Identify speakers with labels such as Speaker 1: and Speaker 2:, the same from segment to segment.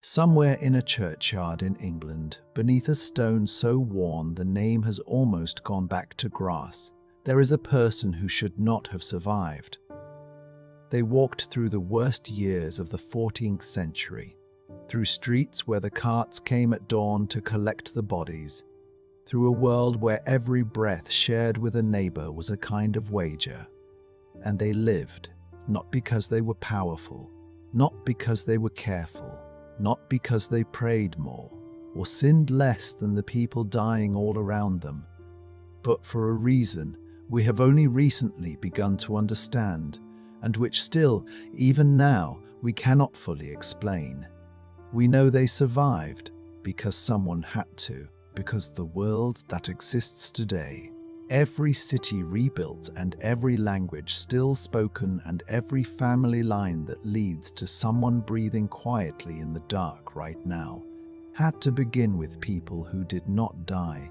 Speaker 1: Somewhere in a churchyard in England, beneath a stone so worn the name has almost gone back to grass, there is a person who should not have survived. They walked through the worst years of the 14th century, through streets where the carts came at dawn to collect the bodies, through a world where every breath shared with a neighbor was a kind of wager. And they lived, not because they were powerful, not because they were careful, not because they prayed more, or sinned less than the people dying all around them, but for a reason we have only recently begun to understand, and which still, even now, we cannot fully explain. We know they survived because someone had to, because the world that exists today, every city rebuilt and every language still spoken and every family line that leads to someone breathing quietly in the dark right now, had to begin with people who did not die.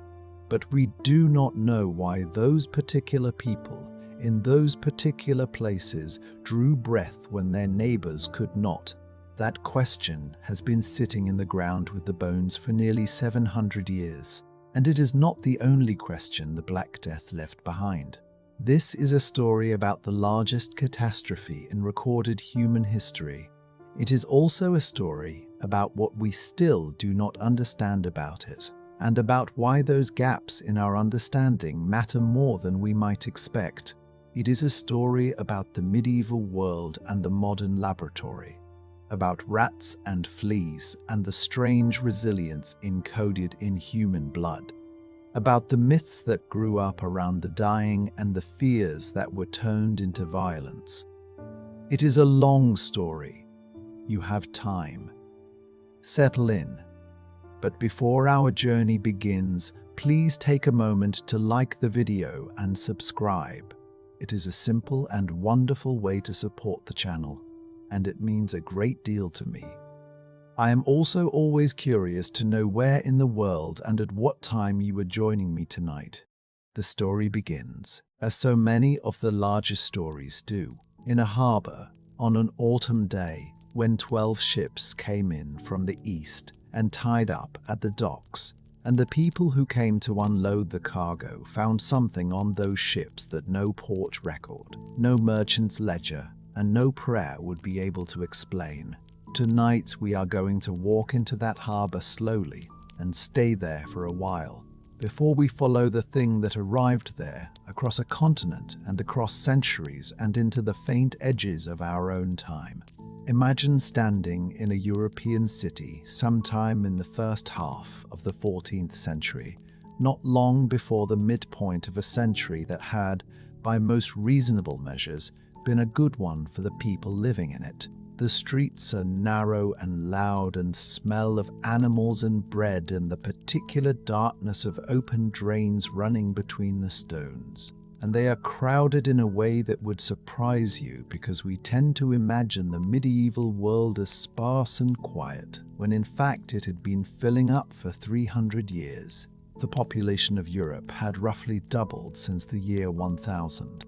Speaker 1: But we do not know why those particular people, in those particular places, drew breath when their neighbors could not. That question has been sitting in the ground with the bones for nearly 700 years. And it is not the only question the Black Death left behind. This is a story about the largest catastrophe in recorded human history. It is also a story about what we still do not understand about it, and about why those gaps in our understanding matter more than we might expect. It is a story about the medieval world and the modern laboratory, about rats and fleas and the strange resilience encoded in human blood, about the myths that grew up around the dying and the fears that were turned into violence. It is a long story. You have time. Settle in. But before our journey begins, please take a moment to like the video and subscribe. It is a simple and wonderful way to support the channel, and it means a great deal to me. I am also always curious to know where in the world and at what time you are joining me tonight. The story begins, as so many of the largest stories do, in a harbour on an autumn day when 12 ships came in from the east and tied up at the docks, and the people who came to unload the cargo found something on those ships that no port record, no merchant's ledger, and no prayer would be able to explain. Tonight we are going to walk into that harbour slowly and stay there for a while, before we follow the thing that arrived there across a continent and across centuries and into the faint edges of our own time. Imagine standing in a European city sometime in the first half of the 14th century, not long before the midpoint of a century that had, by most reasonable measures, been a good one for the people living in it. The streets are narrow and loud and smell of animals and bread and the particular darkness of open drains running between the stones. And they are crowded in a way that would surprise you because we tend to imagine the medieval world as sparse and quiet, when in fact it had been filling up for 300 years. The population of Europe had roughly doubled since the year 1000.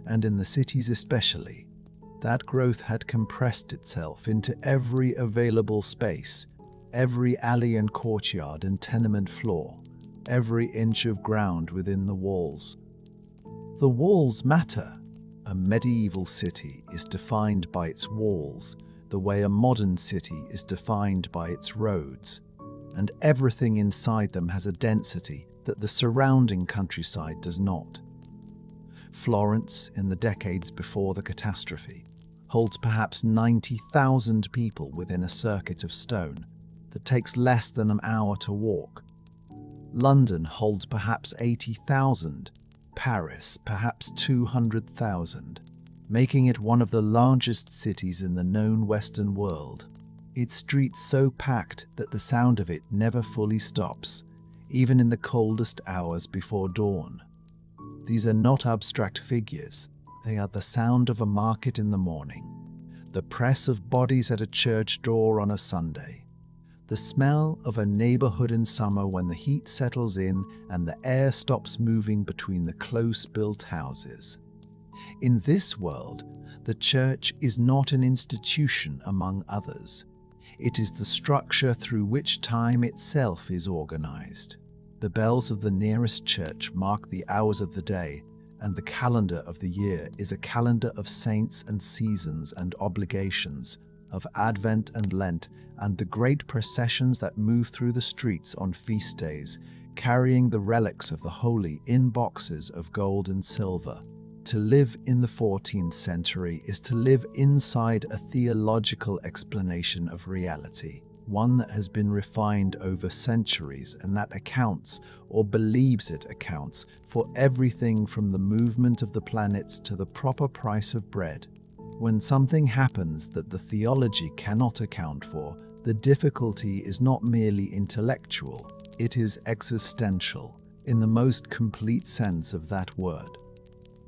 Speaker 1: And in the cities especially, that growth had compressed itself into every available space, every alley and courtyard and tenement floor, every inch of ground within the walls. The walls matter. A medieval city is defined by its walls, the way a modern city is defined by its roads, and everything inside them has a density that the surrounding countryside does not. Florence, in the decades before the catastrophe, holds perhaps 90,000 people within a circuit of stone that takes less than an hour to walk. London holds perhaps 80,000, Paris perhaps 200,000, making it one of the largest cities in the known Western world. Its streets so packed that the sound of it never fully stops, even in the coldest hours before dawn. These are not abstract figures. They are the sound of a market in the morning, the press of bodies at a church door on a Sunday, the smell of a neighborhood in summer when the heat settles in and the air stops moving between the close-built houses. In this world, the church is not an institution among others. It is the structure through which time itself is organized. The bells of the nearest church mark the hours of the day, and the calendar of the year is a calendar of saints and seasons and obligations, of Advent and Lent, and the great processions that move through the streets on feast days, carrying the relics of the holy in boxes of gold and silver. To live in the 14th century is to live inside a theological explanation of reality, one that has been refined over centuries and that accounts, or believes it accounts, for everything from the movement of the planets to the proper price of bread. When something happens that the theology cannot account for, the difficulty is not merely intellectual, it is existential, in the most complete sense of that word.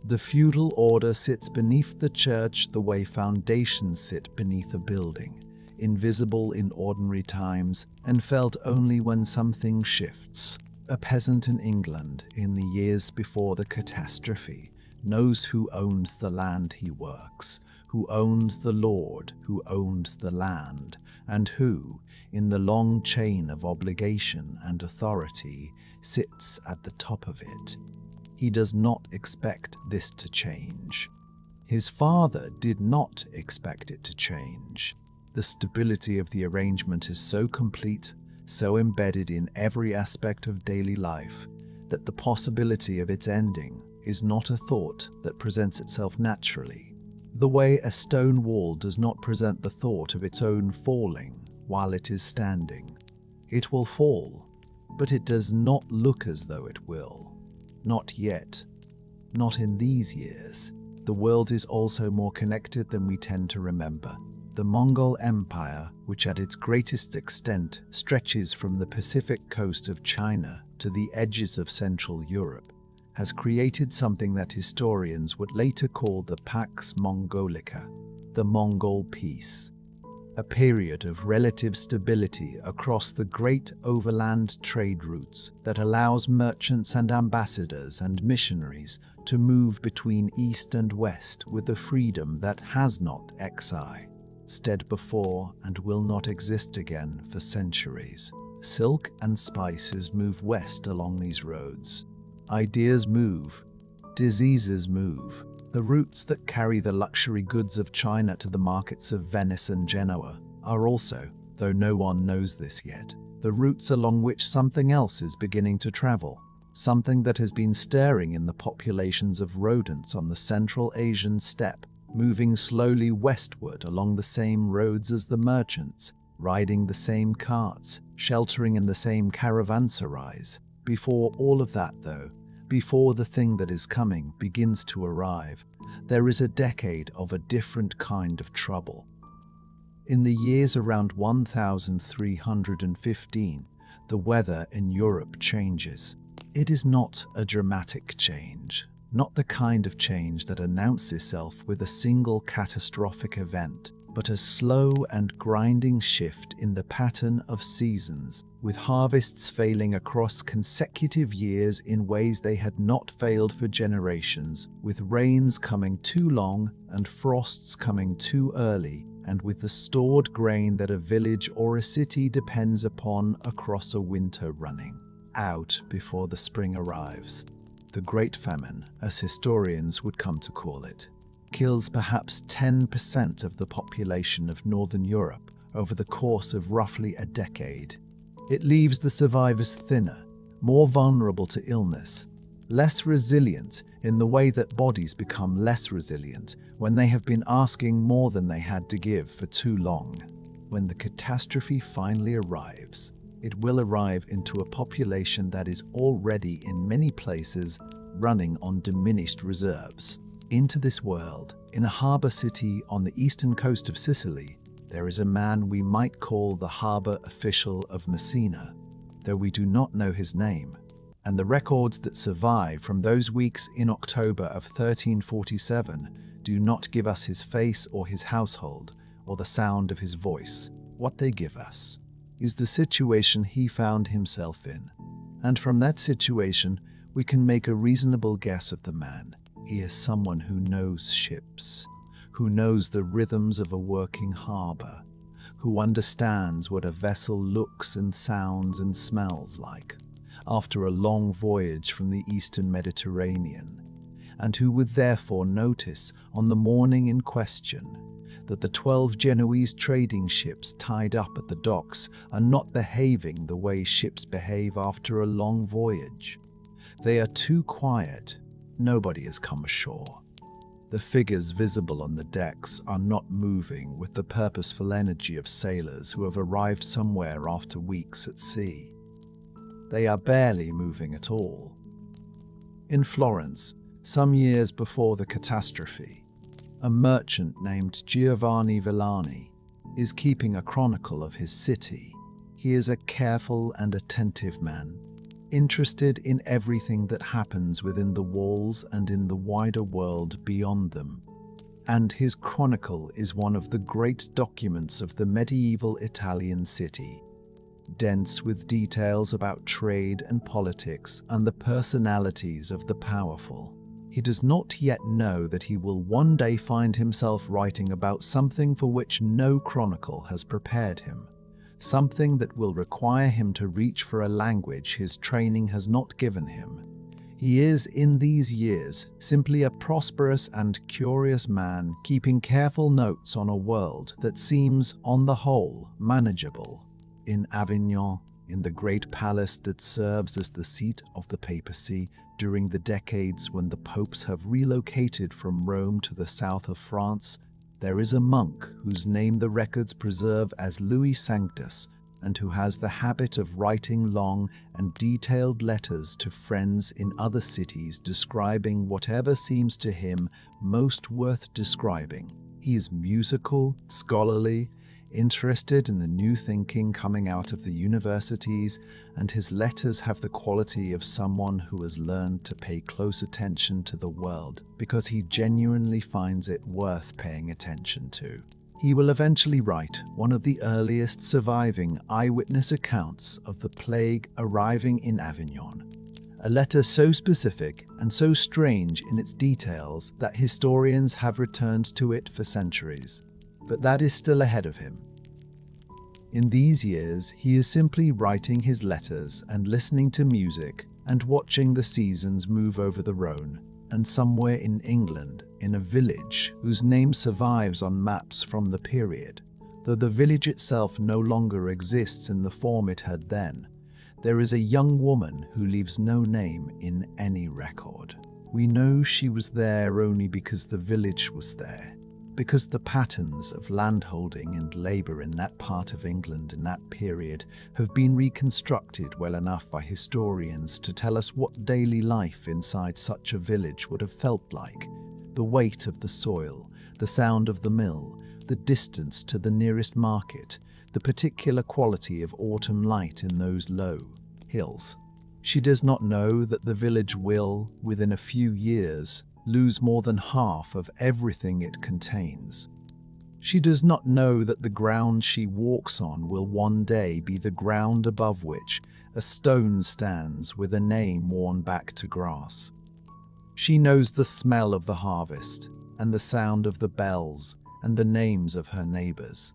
Speaker 1: The feudal order sits beneath the church the way foundations sit beneath a building, invisible in ordinary times and felt only when something shifts. A peasant in England, in the years before the catastrophe, knows who owns the land he works, who owns the lord who owns the land, and who, in the long chain of obligation and authority, sits at the top of it. He does not expect this to change. His father did not expect it to change. The stability of the arrangement is so complete, so embedded in every aspect of daily life, that the possibility of its ending is not a thought that presents itself naturally. The way a stone wall does not present the thought of its own falling while it is standing. It will fall, but it does not look as though it will. Not yet. Not in these years. The world is also more connected than we tend to remember. The Mongol Empire, which at its greatest extent stretches from the Pacific coast of China to the edges of Central Europe, has created something that historians would later call the Pax Mongolica, the Mongol Peace, a period of relative stability across the great overland trade routes that allows merchants and ambassadors and missionaries to move between East and West with a freedom that has not existed before and will not exist again for centuries. Silk and spices move west along these roads. Ideas move. Diseases move. The routes that carry the luxury goods of China to the markets of Venice and Genoa are also, though no one knows this yet, the routes along which something else is beginning to travel, something that has been stirring in the populations of rodents on the Central Asian steppe, moving slowly westward along the same roads as the merchants, riding the same carts, sheltering in the same caravanserais. Before all of that, though, before the thing that is coming begins to arrive, there is a decade of a different kind of trouble. In the years around 1315, the weather in Europe changes. It is not a dramatic change, not the kind of change that announces itself with a single catastrophic event, but a slow and grinding shift in the pattern of seasons, with harvests failing across consecutive years in ways they had not failed for generations, with rains coming too long and frosts coming too early, and with the stored grain that a village or a city depends upon across a winter running out before the spring arrives. The Great Famine, as historians would come to call it, kills perhaps 10% of the population of Northern Europe over the course of roughly a decade. It leaves the survivors thinner, more vulnerable to illness, less resilient in the way that bodies become less resilient when they have been asking more than they had to give for too long. When the catastrophe finally arrives, it will arrive into a population that is already in many places running on diminished reserves. Into this world, in a harbour city on the eastern coast of Sicily, there is a man we might call the harbour official of Messina, though we do not know his name, and the records that survive from those weeks in October of 1347 do not give us his face or his household or the sound of his voice. What they give us is the situation he found himself in, and from that situation we can make a reasonable guess of the man. He is someone who knows ships, who knows the rhythms of a working harbour, who understands what a vessel looks and sounds and smells like after a long voyage from the eastern Mediterranean, and who would therefore notice on the morning in question that the 12 Genoese trading ships tied up at the docks are not behaving the way ships behave after a long voyage. They are too quiet. Nobody has come ashore. The figures visible on the decks are not moving with the purposeful energy of sailors who have arrived somewhere after weeks at sea. They are barely moving at all. In Florence, some years before the catastrophe, a merchant named Giovanni Villani is keeping a chronicle of his city. He is a careful and attentive man, interested in everything that happens within the walls and in the wider world beyond them. And his chronicle is one of the great documents of the medieval Italian city, dense with details about trade and politics and the personalities of the powerful. He does not yet know that he will one day find himself writing about something for which no chronicle has prepared him, something that will require him to reach for a language his training has not given him. He is, in these years, simply a prosperous and curious man keeping careful notes on a world that seems, on the whole, manageable. In Avignon, in the great palace that serves as the seat of the papacy during the decades when the popes have relocated from Rome to the south of France, there is a monk whose name the records preserve as Louis Sanctus, and who has the habit of writing long and detailed letters to friends in other cities describing whatever seems to him most worth describing. He is musical, scholarly, interested in the new thinking coming out of the universities, and his letters have the quality of someone who has learned to pay close attention to the world because he genuinely finds it worth paying attention to. He will eventually write one of the earliest surviving eyewitness accounts of the plague arriving in Avignon, a letter so specific and so strange in its details that historians have returned to it for centuries. But that is still ahead of him. In these years, he is simply writing his letters and listening to music and watching the seasons move over the Rhone, and somewhere in England, in a village whose name survives on maps from the period, though the village itself no longer exists in the form it had then, there is a young woman who leaves no name in any record. We know she was there only because the village was there, because the patterns of landholding and labour in that part of England in that period have been reconstructed well enough by historians to tell us what daily life inside such a village would have felt like. The weight of the soil, the sound of the mill, the distance to the nearest market, the particular quality of autumn light in those low hills. She does not know that the village will, within a few years, lose more than half of everything it contains. She does not know that the ground she walks on will one day be the ground above which a stone stands with a name worn back to grass. She knows the smell of the harvest and the sound of the bells and the names of her neighbours.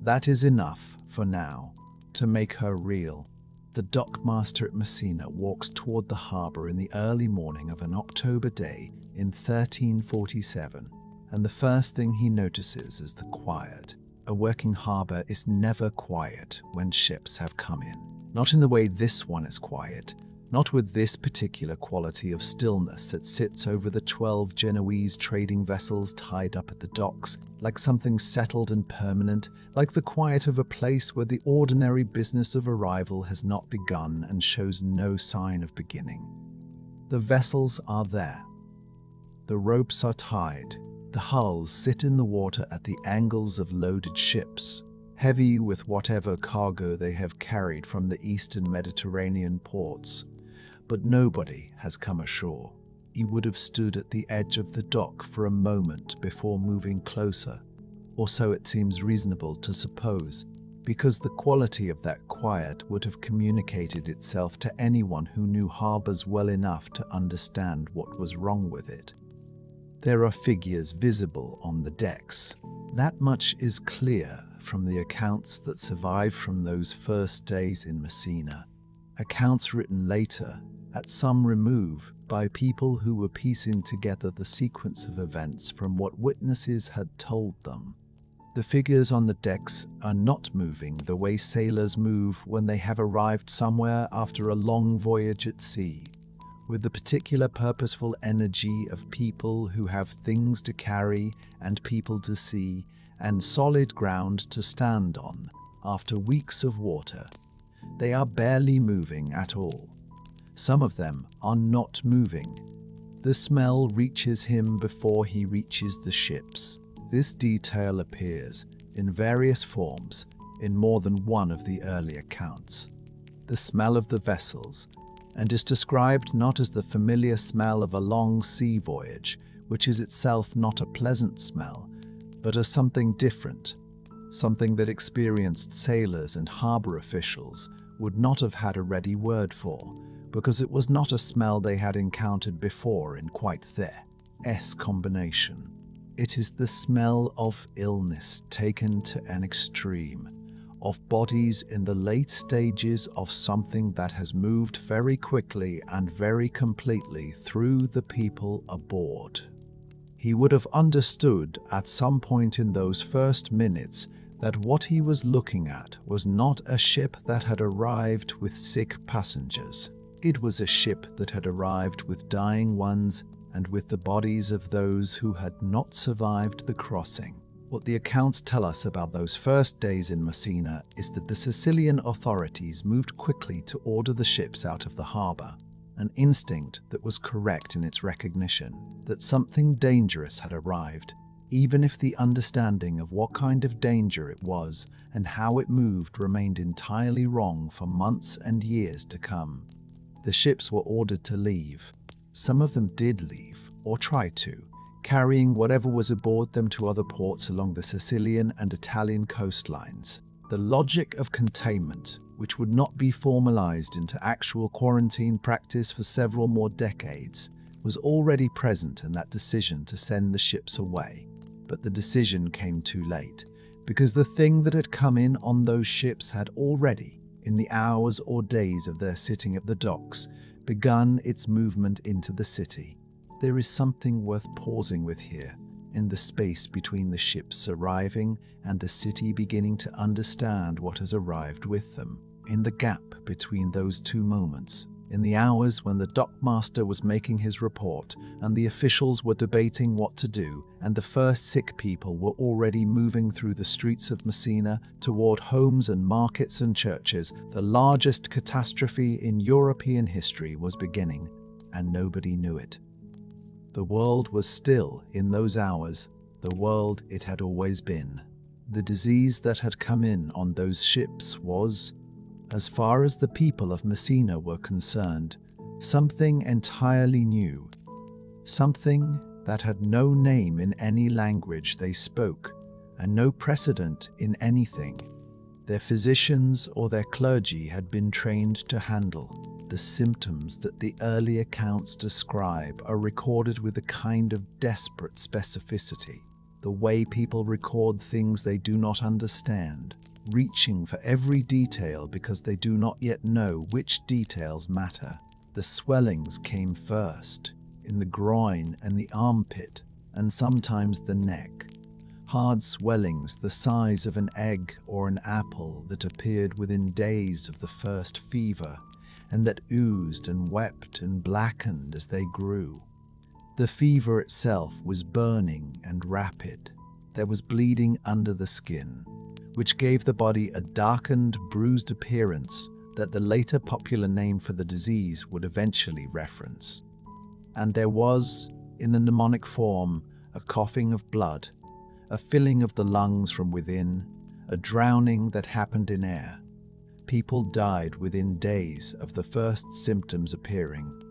Speaker 1: That is enough, for now, to make her real. The dockmaster at Messina walks toward the harbour in the early morning of an October day in 1347, and the first thing he notices is the quiet. A working harbour is never quiet when ships have come in. Not in the way this one is quiet, not with this particular quality of stillness that sits over the 12 Genoese trading vessels tied up at the docks, like something settled and permanent, like the quiet of a place where the ordinary business of arrival has not begun and shows no sign of beginning. The vessels are there. The ropes are tied. The hulls sit in the water at the angles of loaded ships, heavy with whatever cargo they have carried from the eastern Mediterranean ports. But nobody has come ashore. He would have stood at the edge of the dock for a moment before moving closer, or so it seems reasonable to suppose, because the quality of that quiet would have communicated itself to anyone who knew harbours well enough to understand what was wrong with it. There are figures visible on the decks. That much is clear, from the accounts that survived from those first days in Messina, accounts written later, at some remove, by people who were piecing together the sequence of events from what witnesses had told them. The figures on the decks are not moving the way sailors move when they have arrived somewhere after a long voyage at sea, with the particular purposeful energy of people who have things to carry and people to see and solid ground to stand on after weeks of water. They are barely moving at all. Some of them are not moving. The smell reaches him before he reaches the ships. This detail appears in various forms in more than one of the early accounts. The smell of the vessels, and is described not as the familiar smell of a long sea voyage, which is itself not a pleasant smell, but as something different, something that experienced sailors and harbour officials would not have had a ready word for, because it was not a smell they had encountered before in quite their combination. It is the smell of illness taken to an extreme, of bodies in the late stages of something that has moved very quickly and very completely through the people aboard. He would have understood at some point in those first minutes that what he was looking at was not a ship that had arrived with sick passengers. It was a ship that had arrived with dying ones and with the bodies of those who had not survived the crossing. What the accounts tell us about those first days in Messina is that the Sicilian authorities moved quickly to order the ships out of the harbour, an instinct that was correct in its recognition that something dangerous had arrived, even if the understanding of what kind of danger it was and how it moved remained entirely wrong for months and years to come. The ships were ordered to leave. Some of them did leave, or tried to, carrying whatever was aboard them to other ports along the Sicilian and Italian coastlines. The logic of containment, which would not be formalized into actual quarantine practice for several more decades, was already present in that decision to send the ships away. But the decision came too late, because the thing that had come in on those ships had already, in the hours or days of their sitting at the docks, begun its movement into the city. There is something worth pausing with here, in the space between the ships arriving and the city beginning to understand what has arrived with them. In the gap between those two moments, in the hours when the dockmaster was making his report and the officials were debating what to do, and the first sick people were already moving through the streets of Messina toward homes and markets and churches, the largest catastrophe in European history was beginning, and nobody knew it. The world was still, in those hours, the world it had always been. The disease that had come in on those ships was, as far as the people of Messina were concerned, something entirely new, something that had no name in any language they spoke and no precedent in anything their physicians or their clergy had been trained to handle. The symptoms that the early accounts describe are recorded with a kind of desperate specificity, the way people record things they do not understand, reaching for every detail because they do not yet know which details matter. The swellings came first, in the groin and the armpit, and sometimes the neck. Hard swellings the size of an egg or an apple that appeared within days of the first fever, and that oozed and wept and blackened as they grew. The fever itself was burning and rapid. There was bleeding under the skin, which gave the body a darkened, bruised appearance that the later popular name for the disease would eventually reference. And there was, in the mnemonic form, a coughing of blood, a filling of the lungs from within, a drowning that happened in air. People died within days of the first symptoms appearing,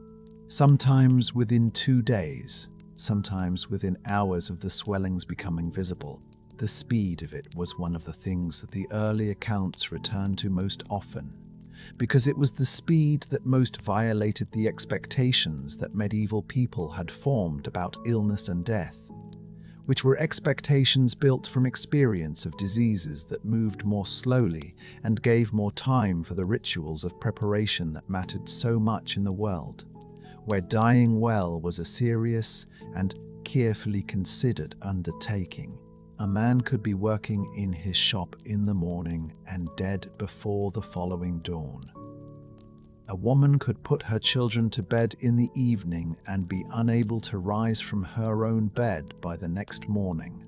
Speaker 1: sometimes within 2 days, sometimes within hours of the swellings becoming visible. The speed of it was one of the things that the early accounts returned to most often, because it was the speed that most violated the expectations that medieval people had formed about illness and death. which were expectations built from experience of diseases that moved more slowly and gave more time for the rituals of preparation that mattered so much in the world, where dying well was a serious and carefully considered undertaking. A man could be working in his shop in the morning and dead before the following dawn. A woman could put her children to bed in the evening and be unable to rise from her own bed by the next morning.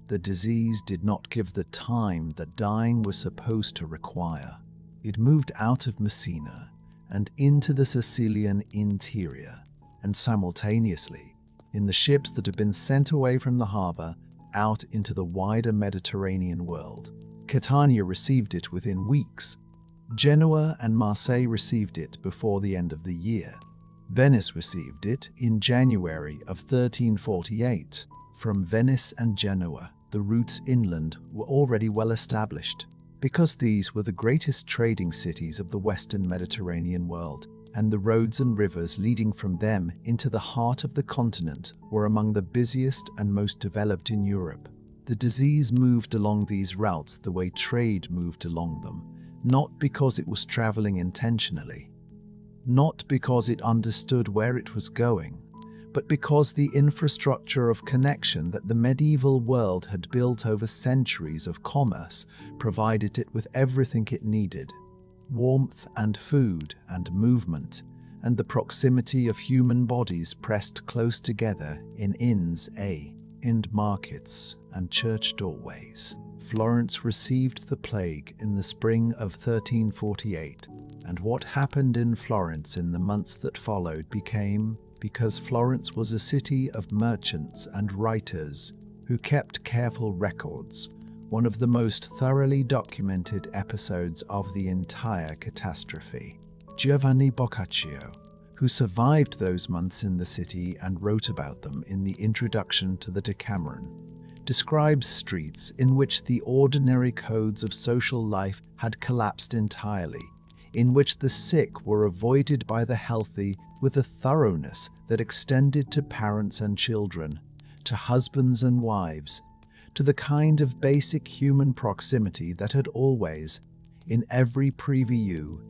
Speaker 1: The disease did not give the time that dying was supposed to require. It moved out of Messina and into the Sicilian interior, and simultaneously, in the ships that had been sent away from the harbour out into the wider Mediterranean world. Catania received it within weeks. Genoa and Marseille received it before the end of the year. Venice received it in January of 1348. From Venice and Genoa, the routes inland were already well established, because these were the greatest trading cities of the western Mediterranean world, and the roads and rivers leading from them into the heart of the continent were among the busiest and most developed in Europe. The disease moved along these routes the way trade moved along them, not because it was traveling intentionally, not because it understood where it was going, but because the infrastructure of connection that the medieval world had built over centuries of commerce provided it with everything it needed: warmth and food and movement, and the proximity of human bodies pressed close together in inns, in markets, and church doorways. Florence received the plague in the spring of 1348, and what happened in Florence in the months that followed became, because Florence was a city of merchants and writers who kept careful records, one of the most thoroughly documented episodes of the entire catastrophe. Giovanni Boccaccio, who survived those months in the city and wrote about them in the introduction to the Decameron, describes streets in which the ordinary codes of social life had collapsed entirely, in which the sick were avoided by the healthy with a thoroughness that extended to parents and children, to husbands and wives, to the kind of basic human proximity that had always, in every preview,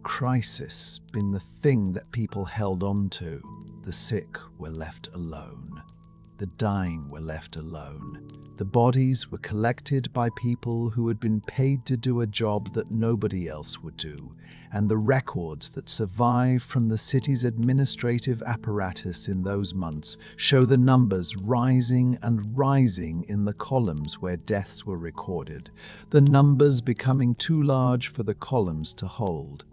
Speaker 1: crisis, been the thing that people held on to. The sick were left alone. The dying were left alone. The bodies were collected by people who had been paid to do a job that nobody else would do, and the records that survive from the city's administrative apparatus in those months show the numbers rising and rising in the columns where deaths were recorded, the numbers becoming too large for the columns to hold.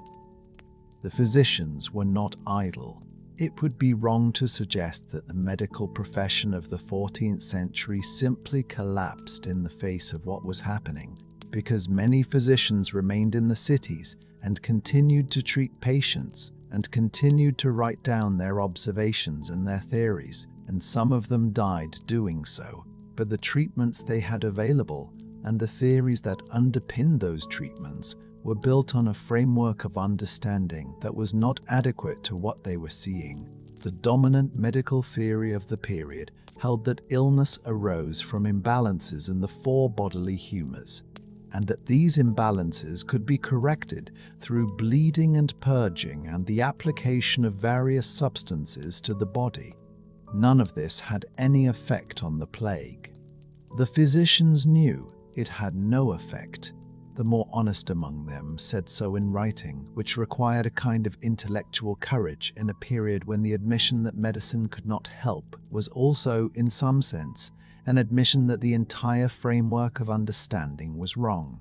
Speaker 1: The physicians were not idle. It would be wrong to suggest that the medical profession of the 14th century simply collapsed in the face of what was happening, because many physicians remained in the cities and continued to treat patients and continued to write down their observations and their theories, and some of them died doing so. But the treatments they had available and the theories that underpinned those treatments were built on a framework of understanding that was not adequate to what they were seeing. The dominant medical theory of the period held that illness arose from imbalances in the four bodily humors, and that these imbalances could be corrected through bleeding and purging and the application of various substances to the body. None of this had any effect on the plague. The physicians knew it had no effect. The more honest among them said so in writing, which required a kind of intellectual courage in a period when the admission that medicine could not help was also, in some sense, an admission that the entire framework of understanding was wrong.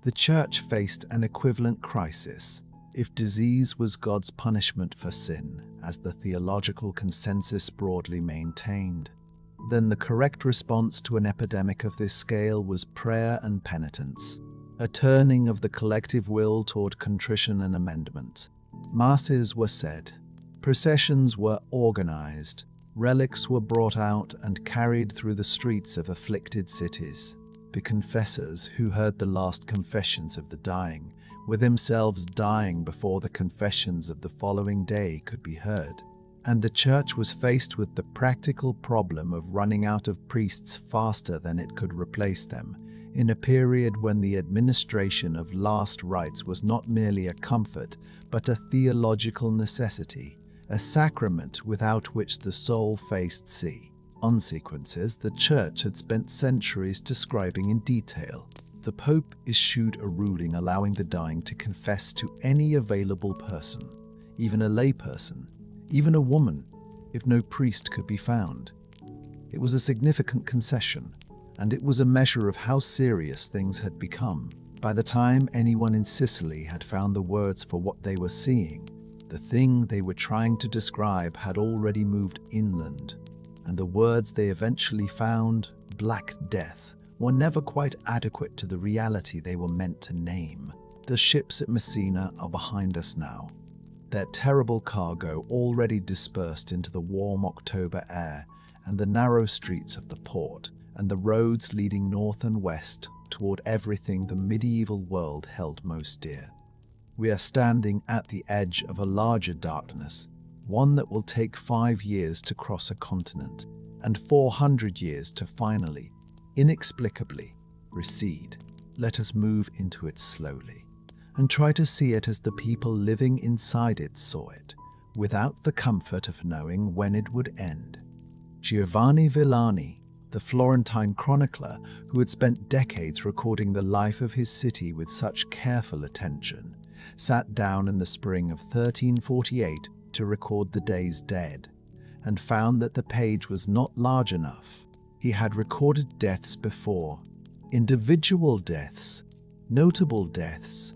Speaker 1: The Church faced an equivalent crisis. If disease was God's punishment for sin, as the theological consensus broadly maintained, then the correct response to an epidemic of this scale was prayer and penitence, a turning of the collective will toward contrition and amendment. Masses were said, processions were organized, relics were brought out and carried through the streets of afflicted cities. The confessors who heard the last confessions of the dying were themselves dying before the confessions of the following day could be heard. and the church was faced with the practical problem of running out of priests faster than it could replace them, in a period when the administration of last rites was not merely a comfort, but a theological necessity, a sacrament without which the soul faced consequences the church had spent centuries describing in detail. The Pope issued a ruling allowing the dying to confess to any available person, even a layperson, even a woman, if no priest could be found. It was a significant concession, and it was a measure of how serious things had become. By the time anyone in Sicily had found the words for what they were seeing, the thing they were trying to describe had already moved inland, and the words they eventually found, Black Death, were never quite adequate to the reality they were meant to name. The ships at Messina are behind us now, their terrible cargo already dispersed into the warm October air and the narrow streets of the port, and the roads leading north and west toward everything the medieval world held most dear. We are standing at the edge of a larger darkness, one that will take 5 years to cross a continent, and 400 years to finally, inexplicably, recede. Let us move into it slowly, and try to see it as the people living inside it saw it, without the comfort of knowing when it would end. Giovanni Villani, the Florentine chronicler who had spent decades recording the life of his city with such careful attention, sat down in the spring of 1348 to record the day's dead, and found that the page was not large enough. He had recorded deaths before, individual deaths, notable deaths,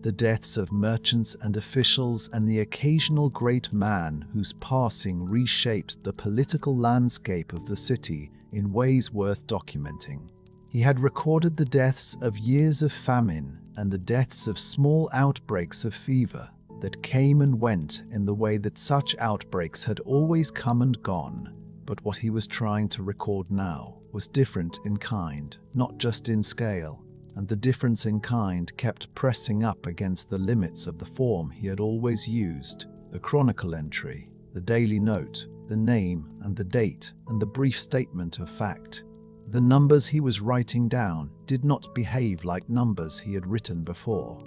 Speaker 1: the deaths of merchants and officials, and the occasional great man whose passing reshaped the political landscape of the city in ways worth documenting. He had recorded the deaths of years of famine and the deaths of small outbreaks of fever that came and went in the way that such outbreaks had always come and gone. But what he was trying to record now was different in kind, not just in scale, and the difference in kind kept pressing up against the limits of the form he had always used: the chronicle entry, the daily note, the name and the date, and the brief statement of fact. The numbers he was writing down did not behave like numbers he had written before.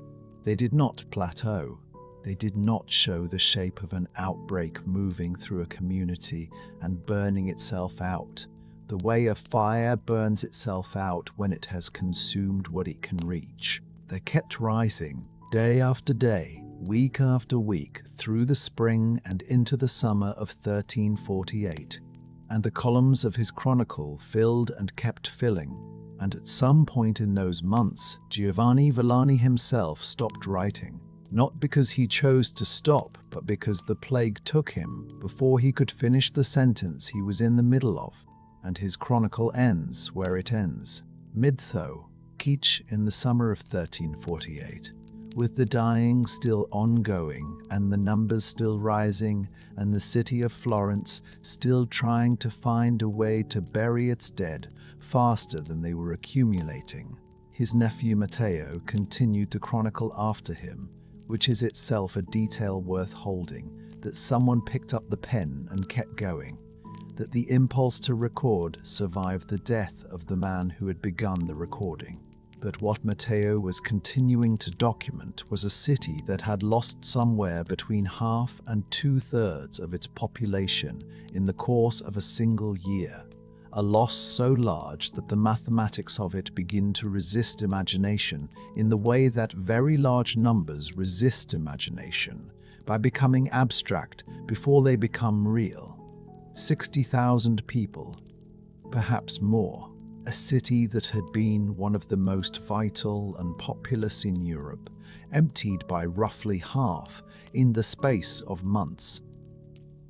Speaker 1: They did not plateau. They did not show the shape of an outbreak moving through a community and burning itself out, the way a fire burns itself out when it has consumed what it can reach. They kept rising, day after day, week after week, through the spring and into the summer of 1348, and the columns of his chronicle filled and kept filling, and at some point in those months, Giovanni Villani himself stopped writing, not because he chose to stop, but because the plague took him before he could finish the sentence he was in the middle of, and his chronicle ends where it ends. Midtho, Keach in the summer of 1348, with the dying still ongoing and the numbers still rising, and the city of Florence still trying to find a way to bury its dead faster than they were accumulating. His nephew Matteo continued to chronicle after him, which is itself a detail worth holding, that someone picked up the pen and kept going, that the impulse to record survived the death of the man who had begun the recording. But what Matteo was continuing to document was a city that had lost somewhere between half and 2/3 of its population in the course of a single year, a loss so large that the mathematics of it begin to resist imagination in the way that very large numbers resist imagination, by becoming abstract before they become real. 60,000 people, perhaps more. A city that had been one of the most vital and populous in Europe, emptied by roughly half in the space of months.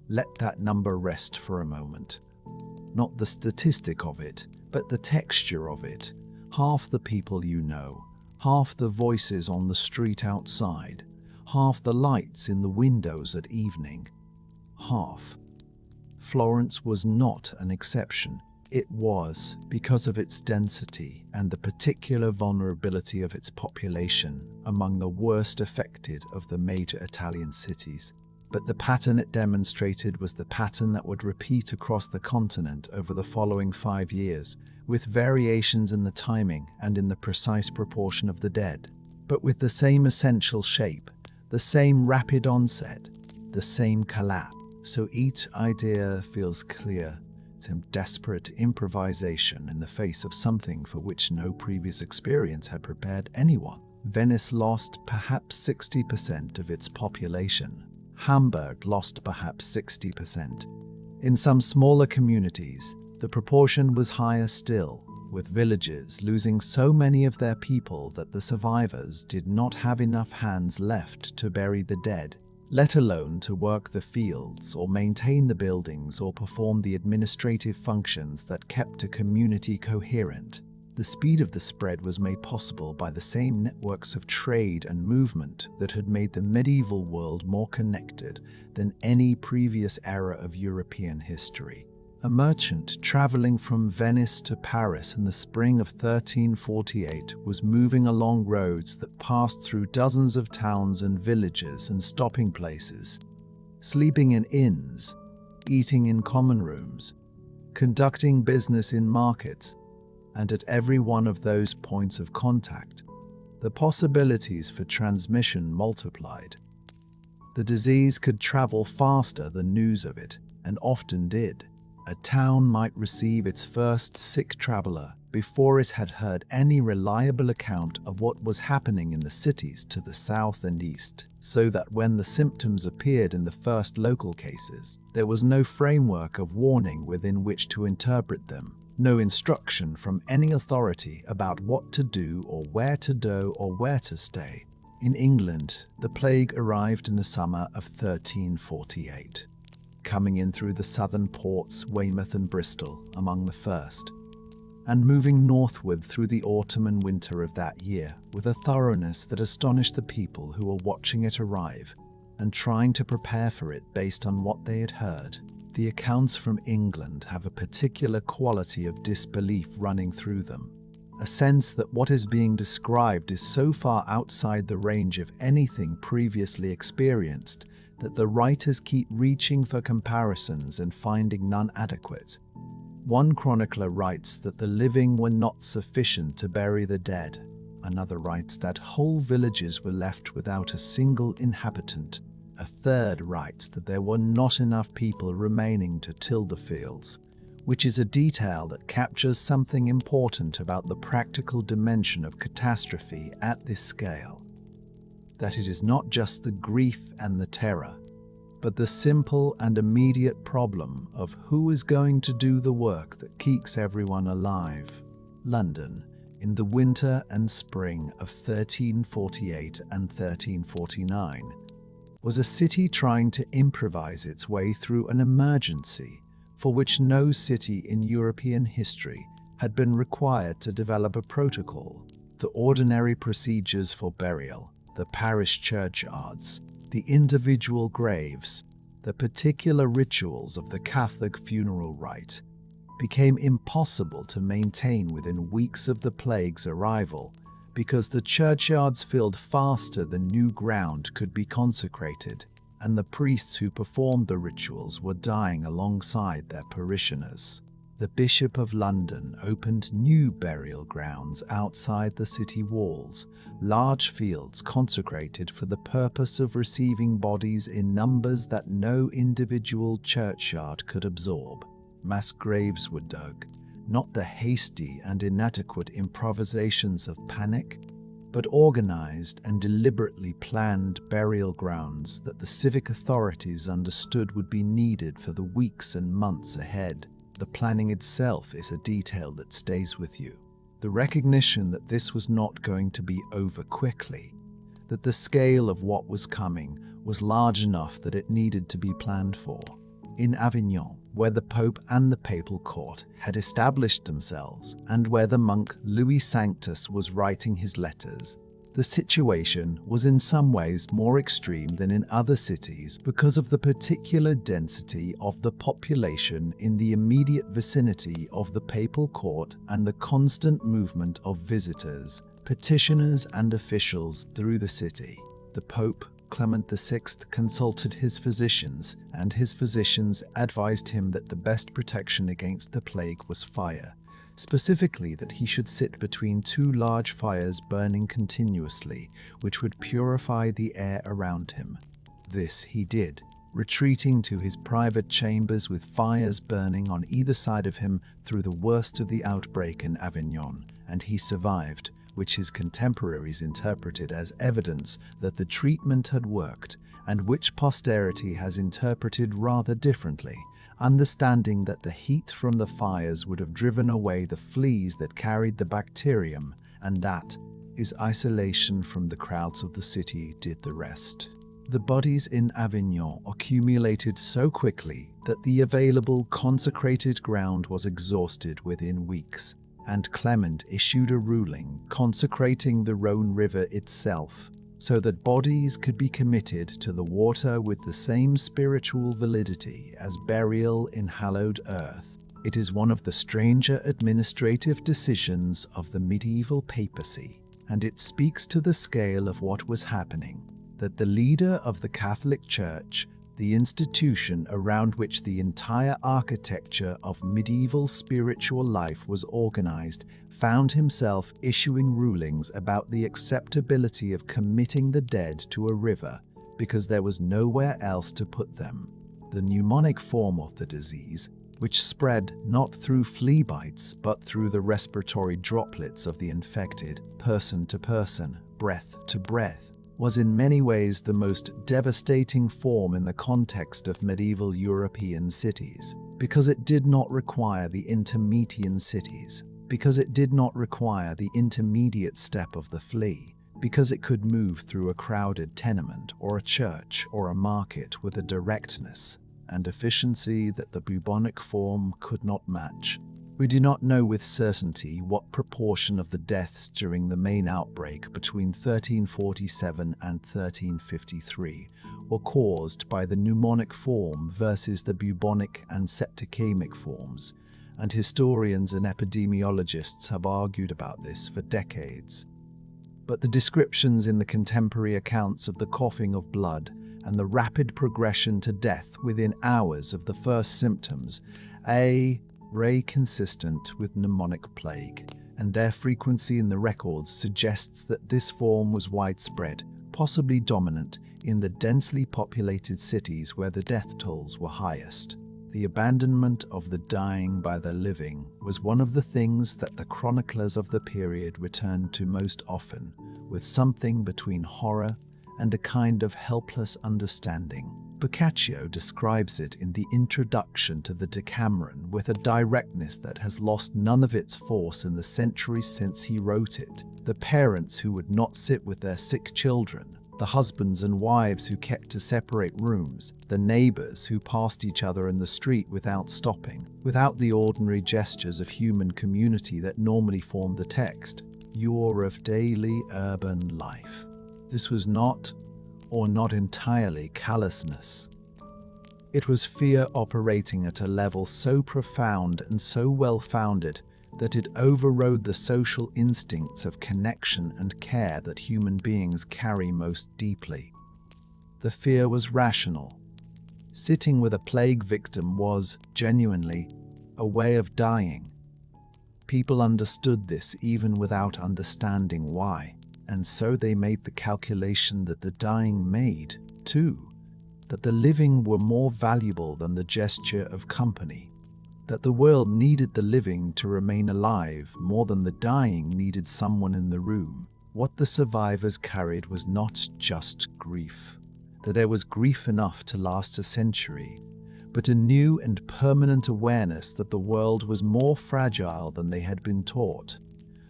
Speaker 1: Let that number rest for a moment. Not the statistic of it, but the texture of it. Half the people you know, half the voices on the street outside, half the lights in the windows at evening. Half. Florence was not an exception. It was, because of its density and the particular vulnerability of its population, among the worst affected of the major Italian cities. But the pattern it demonstrated was the pattern that would repeat across the continent over the following 5 years, with variations in the timing and in the precise proportion of the dead, but with the same essential shape, the same rapid onset, the same collapse. So each idea feels clear. It's a desperate improvisation in the face of something for which no previous experience had prepared anyone. Venice lost perhaps 60% of its population. Hamburg lost perhaps 60%. In some smaller communities, the proportion was higher still, with villages losing so many of their people that the survivors did not have enough hands left to bury the dead, let alone to work the fields or maintain the buildings or perform the administrative functions that kept a community coherent. The speed of the spread was made possible by the same networks of trade and movement that had made the medieval world more connected than any previous era of European history. A merchant traveling from Venice to Paris in the spring of 1348 was moving along roads that passed through dozens of towns and villages and stopping places, sleeping in inns, eating in common rooms, conducting business in markets, and at every one of those points of contact, the possibilities for transmission multiplied. The disease could travel faster than news of it, and often did. A town might receive its first sick traveler before it had heard any reliable account of what was happening in the cities to the south and east, so that when the symptoms appeared in the first local cases, there was no framework of warning within which to interpret them, no instruction from any authority about what to do or where to stay. In England, the plague arrived in the summer of 1348. Coming in through the southern ports, Weymouth and Bristol, among the first, and moving northward through the autumn and winter of that year with a thoroughness that astonished the people who were watching it arrive and trying to prepare for it based on what they had heard. The accounts from England have a particular quality of disbelief running through them, a sense that what is being described is so far outside the range of anything previously experienced that the writers keep reaching for comparisons and finding none adequate. One chronicler writes that the living were not sufficient to bury the dead. Another writes that whole villages were left without a single inhabitant. A third writes that there were not enough people remaining to till the fields, which is a detail that captures something important about the practical dimension of catastrophe at this scale. That it is not just the grief and the terror, but the simple and immediate problem of who is going to do the work that keeps everyone alive. London, in the winter and spring of 1348 and 1349, was a city trying to improvise its way through an emergency for which no city in European history had been required to develop a protocol. The ordinary procedures for burial, the parish churchyards, the individual graves, the particular rituals of the Catholic funeral rite, became impossible to maintain within weeks of the plague's arrival because the churchyards filled faster than new ground could be consecrated, and the priests who performed the rituals were dying alongside their parishioners. The Bishop of London opened new burial grounds outside the city walls, large fields consecrated for the purpose of receiving bodies in numbers that no individual churchyard could absorb. Mass graves were dug, not the hasty and inadequate improvisations of panic, but organized and deliberately planned burial grounds that the civic authorities understood would be needed for the weeks and months ahead. The planning itself is a detail that stays with you. The recognition that this was not going to be over quickly, that the scale of what was coming was large enough that it needed to be planned for. In Avignon, where the Pope and the Papal Court had established themselves, and where the monk Louis Sanctus was writing his letters, the situation was in some ways more extreme than in other cities because of the particular density of the population in the immediate vicinity of the Papal Court and the constant movement of visitors, petitioners, and officials through the city. The Pope, Clement VI consulted his physicians, and his physicians advised him that the best protection against the plague was fire, specifically that he should sit between two large fires burning continuously, which would purify the air around him. This he did, retreating to his private chambers with fires burning on either side of him through the worst of the outbreak in Avignon, and he survived, which his contemporaries interpreted as evidence that the treatment had worked, and which posterity has interpreted rather differently, understanding that the heat from the fires would have driven away the fleas that carried the bacterium, and that his isolation from the crowds of the city did the rest. The bodies in Avignon accumulated so quickly that the available consecrated ground was exhausted within weeks, and Clement issued a ruling consecrating the Rhone River itself, so that bodies could be committed to the water with the same spiritual validity as burial in hallowed earth. It is one of the stranger administrative decisions of the medieval papacy, and it speaks to the scale of what was happening, that the leader of the Catholic Church, the institution around which the entire architecture of medieval spiritual life was organized, found himself issuing rulings about the acceptability of committing the dead to a river because there was nowhere else to put them. The pneumonic form of the disease, which spread not through flea bites but through the respiratory droplets of the infected, person to person, breath to breath, was in many ways the most devastating form in the context of medieval European cities, because it did not require the intermediate cities, because it did not require the intermediate step of the flea, because it could move through a crowded tenement or a church or a market with a directness and efficiency that the bubonic form could not match. We do not know with certainty what proportion of the deaths during the main outbreak between 1347 and 1353 were caused by the pneumonic form versus the bubonic and septicemic forms, and historians and epidemiologists have argued about this for decades. But the descriptions in the contemporary accounts of the coughing of blood and the rapid progression to death within hours of the first symptoms are consistent with pneumonic plague, and their frequency in the records suggests that this form was widespread, possibly dominant, in the densely populated cities where the death tolls were highest. The abandonment of the dying by the living was one of the things that the chroniclers of the period returned to most often, with something between horror and a kind of helpless understanding. Boccaccio describes it in the introduction to the Decameron with a directness that has lost none of its force in the centuries since he wrote it. The parents who would not sit with their sick children, the husbands and wives who kept to separate rooms, the neighbors who passed each other in the street without stopping, without the ordinary gestures of human community that normally form the text. You're of daily urban life. This was not, or not entirely, callousness. It was fear operating at a level so profound and so well-founded that it overrode the social instincts of connection and care that human beings carry most deeply. The fear was rational. Sitting with a plague victim was, genuinely, a way of dying. People understood this even without understanding why. And so they made the calculation that the dying made, too, that the living were more valuable than the gesture of company, that the world needed the living to remain alive more than the dying needed someone in the room. What the survivors carried was not just grief, that there was grief enough to last a century, but a new and permanent awareness that the world was more fragile than they had been taught,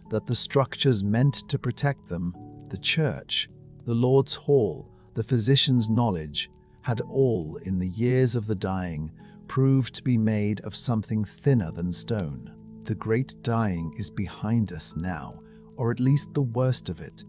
Speaker 1: that the structures meant to protect them, the church, the Lord's Hall, the physician's knowledge, had all, in the years of the dying, proved to be made of something thinner than stone. The great dying is behind us now, or at least the worst of it.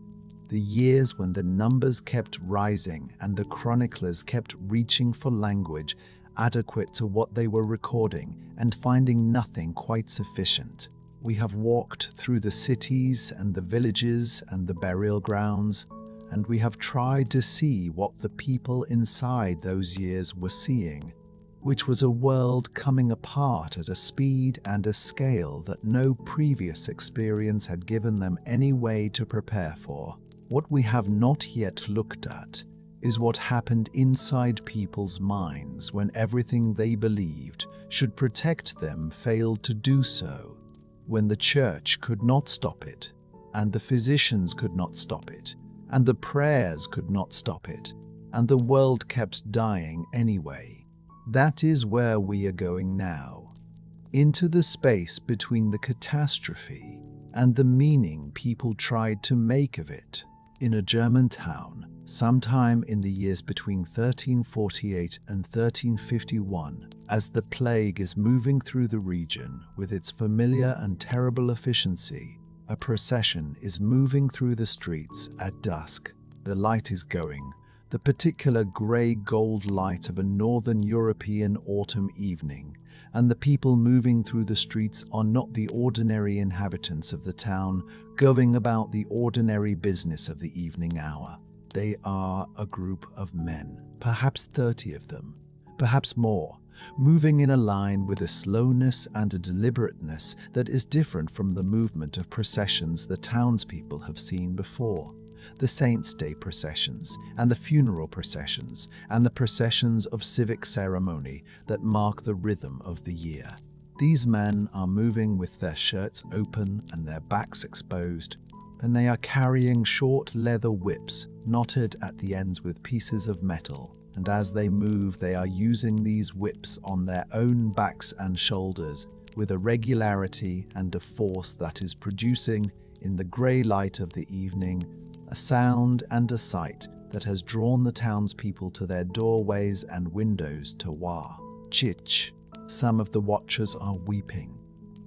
Speaker 1: The years when the numbers kept rising and the chroniclers kept reaching for language adequate to what they were recording and finding nothing quite sufficient. We have walked through the cities and the villages and the burial grounds, and we have tried to see what the people inside those years were seeing, which was a world coming apart at a speed and a scale that no previous experience had given them any way to prepare for. What we have not yet looked at is what happened inside people's minds when everything they believed should protect them failed to do so, when the church could not stop it, and the physicians could not stop it, and the prayers could not stop it, and the world kept dying anyway. That is where we are going now, into the space between the catastrophe and the meaning people tried to make of it. In a German town, sometime in the years between 1348 and 1351, as the plague is moving through the region with its familiar and terrible efficiency, a procession is moving through the streets at dusk. The light is going, the particular grey-gold light of a northern European autumn evening, and the people moving through the streets are not the ordinary inhabitants of the town going about the ordinary business of the evening hour. They are a group of men, perhaps 30 of them, perhaps more, moving in a line with a slowness and a deliberateness that is different from the movement of processions the townspeople have seen before. The Saints' Day processions, and the funeral processions, and the processions of civic ceremony that mark the rhythm of the year. These men are moving with their shirts open and their backs exposed, and they are carrying short leather whips knotted at the ends with pieces of metal, and as they move they are using these whips on their own backs and shoulders with a regularity and a force that is producing, in the grey light of the evening, a sound and a sight that has drawn the townspeople to their doorways and windows to wah, chich. Some of the watchers are weeping.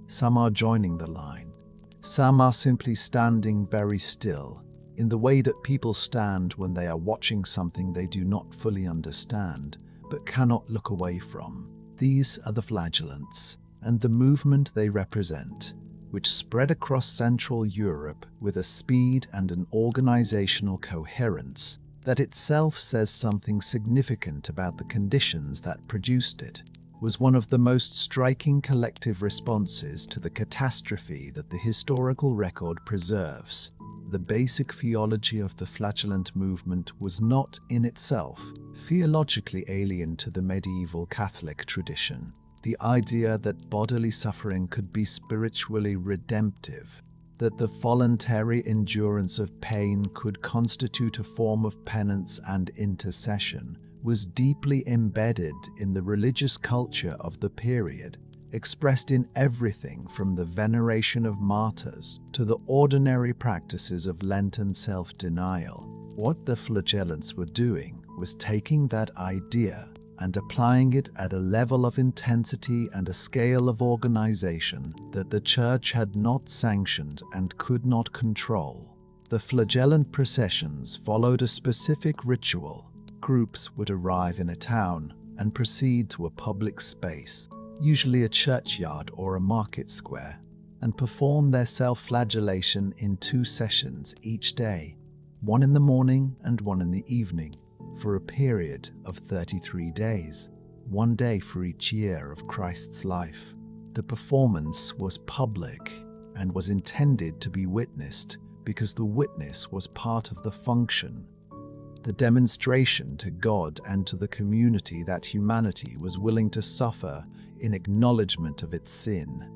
Speaker 1: Some are joining the line. Some are simply standing very still, in the way that people stand when they are watching something they do not fully understand, but cannot look away from. These are the flagellants, and the movement they represent, which spread across Central Europe with a speed and an organizational coherence that itself says something significant about the conditions that produced it, was one of the most striking collective responses to the catastrophe that the historical record preserves. The basic theology of the flagellant movement was not, in itself, theologically alien to the medieval Catholic tradition. The idea that bodily suffering could be spiritually redemptive, that the voluntary endurance of pain could constitute a form of penance and intercession, was deeply embedded in the religious culture of the period, expressed in everything from the veneration of martyrs to the ordinary practices of Lenten self-denial. What the flagellants were doing was taking that idea and applying it at a level of intensity and a scale of organization that the Church had not sanctioned and could not control. The flagellant processions followed a specific ritual. Groups would arrive in a town and proceed to a public space, usually a churchyard or a market square, and perform their self-flagellation in 2 sessions each day, one in the morning and one in the evening, for a period of 33 days, 1 day for each year of Christ's life. The performance was public and was intended to be witnessed because the witness was part of the function, the demonstration to God and to the community that humanity was willing to suffer in acknowledgement of its sin,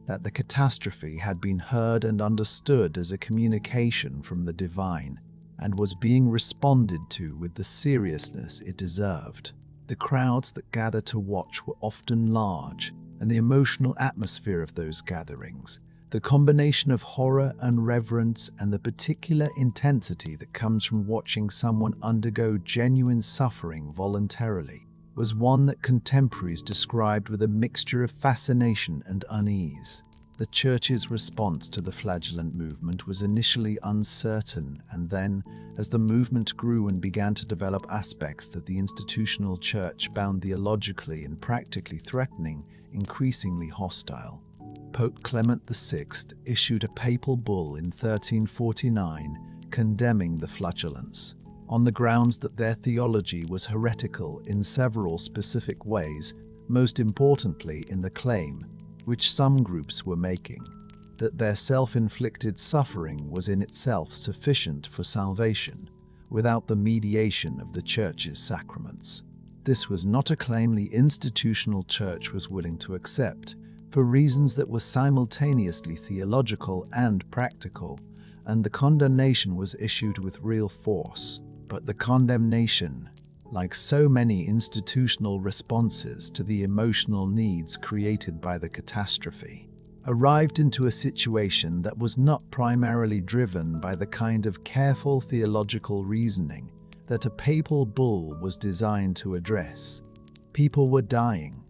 Speaker 1: that the catastrophe had been heard and understood as a communication from the divine, and was being responded to with the seriousness it deserved. The crowds that gathered to watch were often large, and the emotional atmosphere of those gatherings, the combination of horror and reverence and the particular intensity that comes from watching someone undergo genuine suffering voluntarily, was one that contemporaries described with a mixture of fascination and unease. The Church's response to the flagellant movement was initially uncertain, and then, as the movement grew and began to develop aspects that the institutional Church found theologically and practically threatening, increasingly hostile. Pope Clement VI issued a papal bull in 1349 condemning the flagellants, on the grounds that their theology was heretical in several specific ways, most importantly in the claim, which some groups were making, that their self-inflicted suffering was in itself sufficient for salvation, without the mediation of the Church's sacraments. This was not a claim the institutional Church was willing to accept, for reasons that were simultaneously theological and practical, and the condemnation was issued with real force. But the condemnation, like so many institutional responses to the emotional needs created by the catastrophe, arrived into a situation that was not primarily driven by the kind of careful theological reasoning that a papal bull was designed to address. People were dying.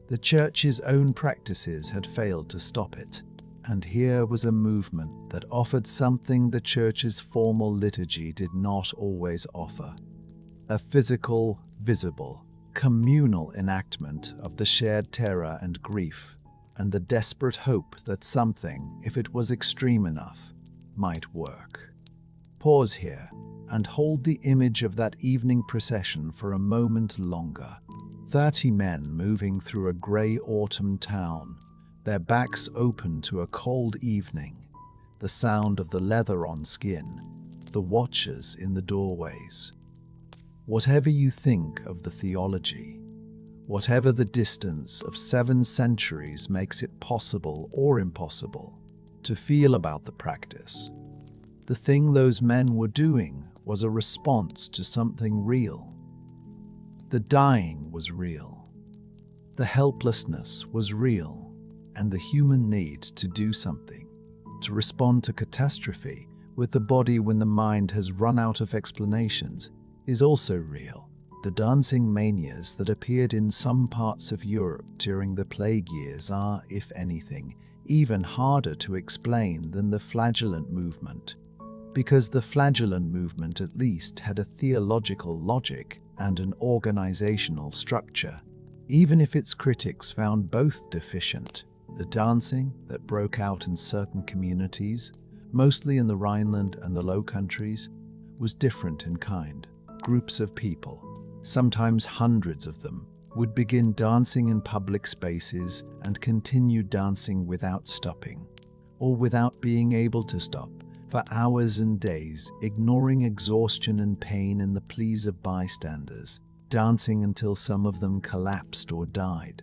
Speaker 1: The Church's own practices had failed to stop it. And here was a movement that offered something the Church's formal liturgy did not always offer: a physical, visible, communal enactment of the shared terror and grief, and the desperate hope that something, if it was extreme enough, might work. Pause here and hold the image of that evening procession for a moment longer. 30 men moving through a grey autumn town, their backs open to a cold evening, the sound of the leather on skin, the watchers in the doorways. Whatever you think of the theology, whatever the distance of 7 centuries makes it possible or impossible to feel about the practice, the thing those men were doing was a response to something real. The dying was real. The helplessness was real. And the human need to do something, to respond to catastrophe with the body when the mind has run out of explanations, is also real. The dancing manias that appeared in some parts of Europe during the plague years are, if anything, even harder to explain than the flagellant movement, because the flagellant movement at least had a theological logic and an organizational structure, even if its critics found both deficient. The dancing that broke out in certain communities, mostly in the Rhineland and the Low Countries, was different in kind. Groups of people, sometimes hundreds of them, would begin dancing in public spaces and continue dancing without stopping, or without being able to stop, for hours and days, ignoring exhaustion and pain in the pleas of bystanders, dancing until some of them collapsed or died,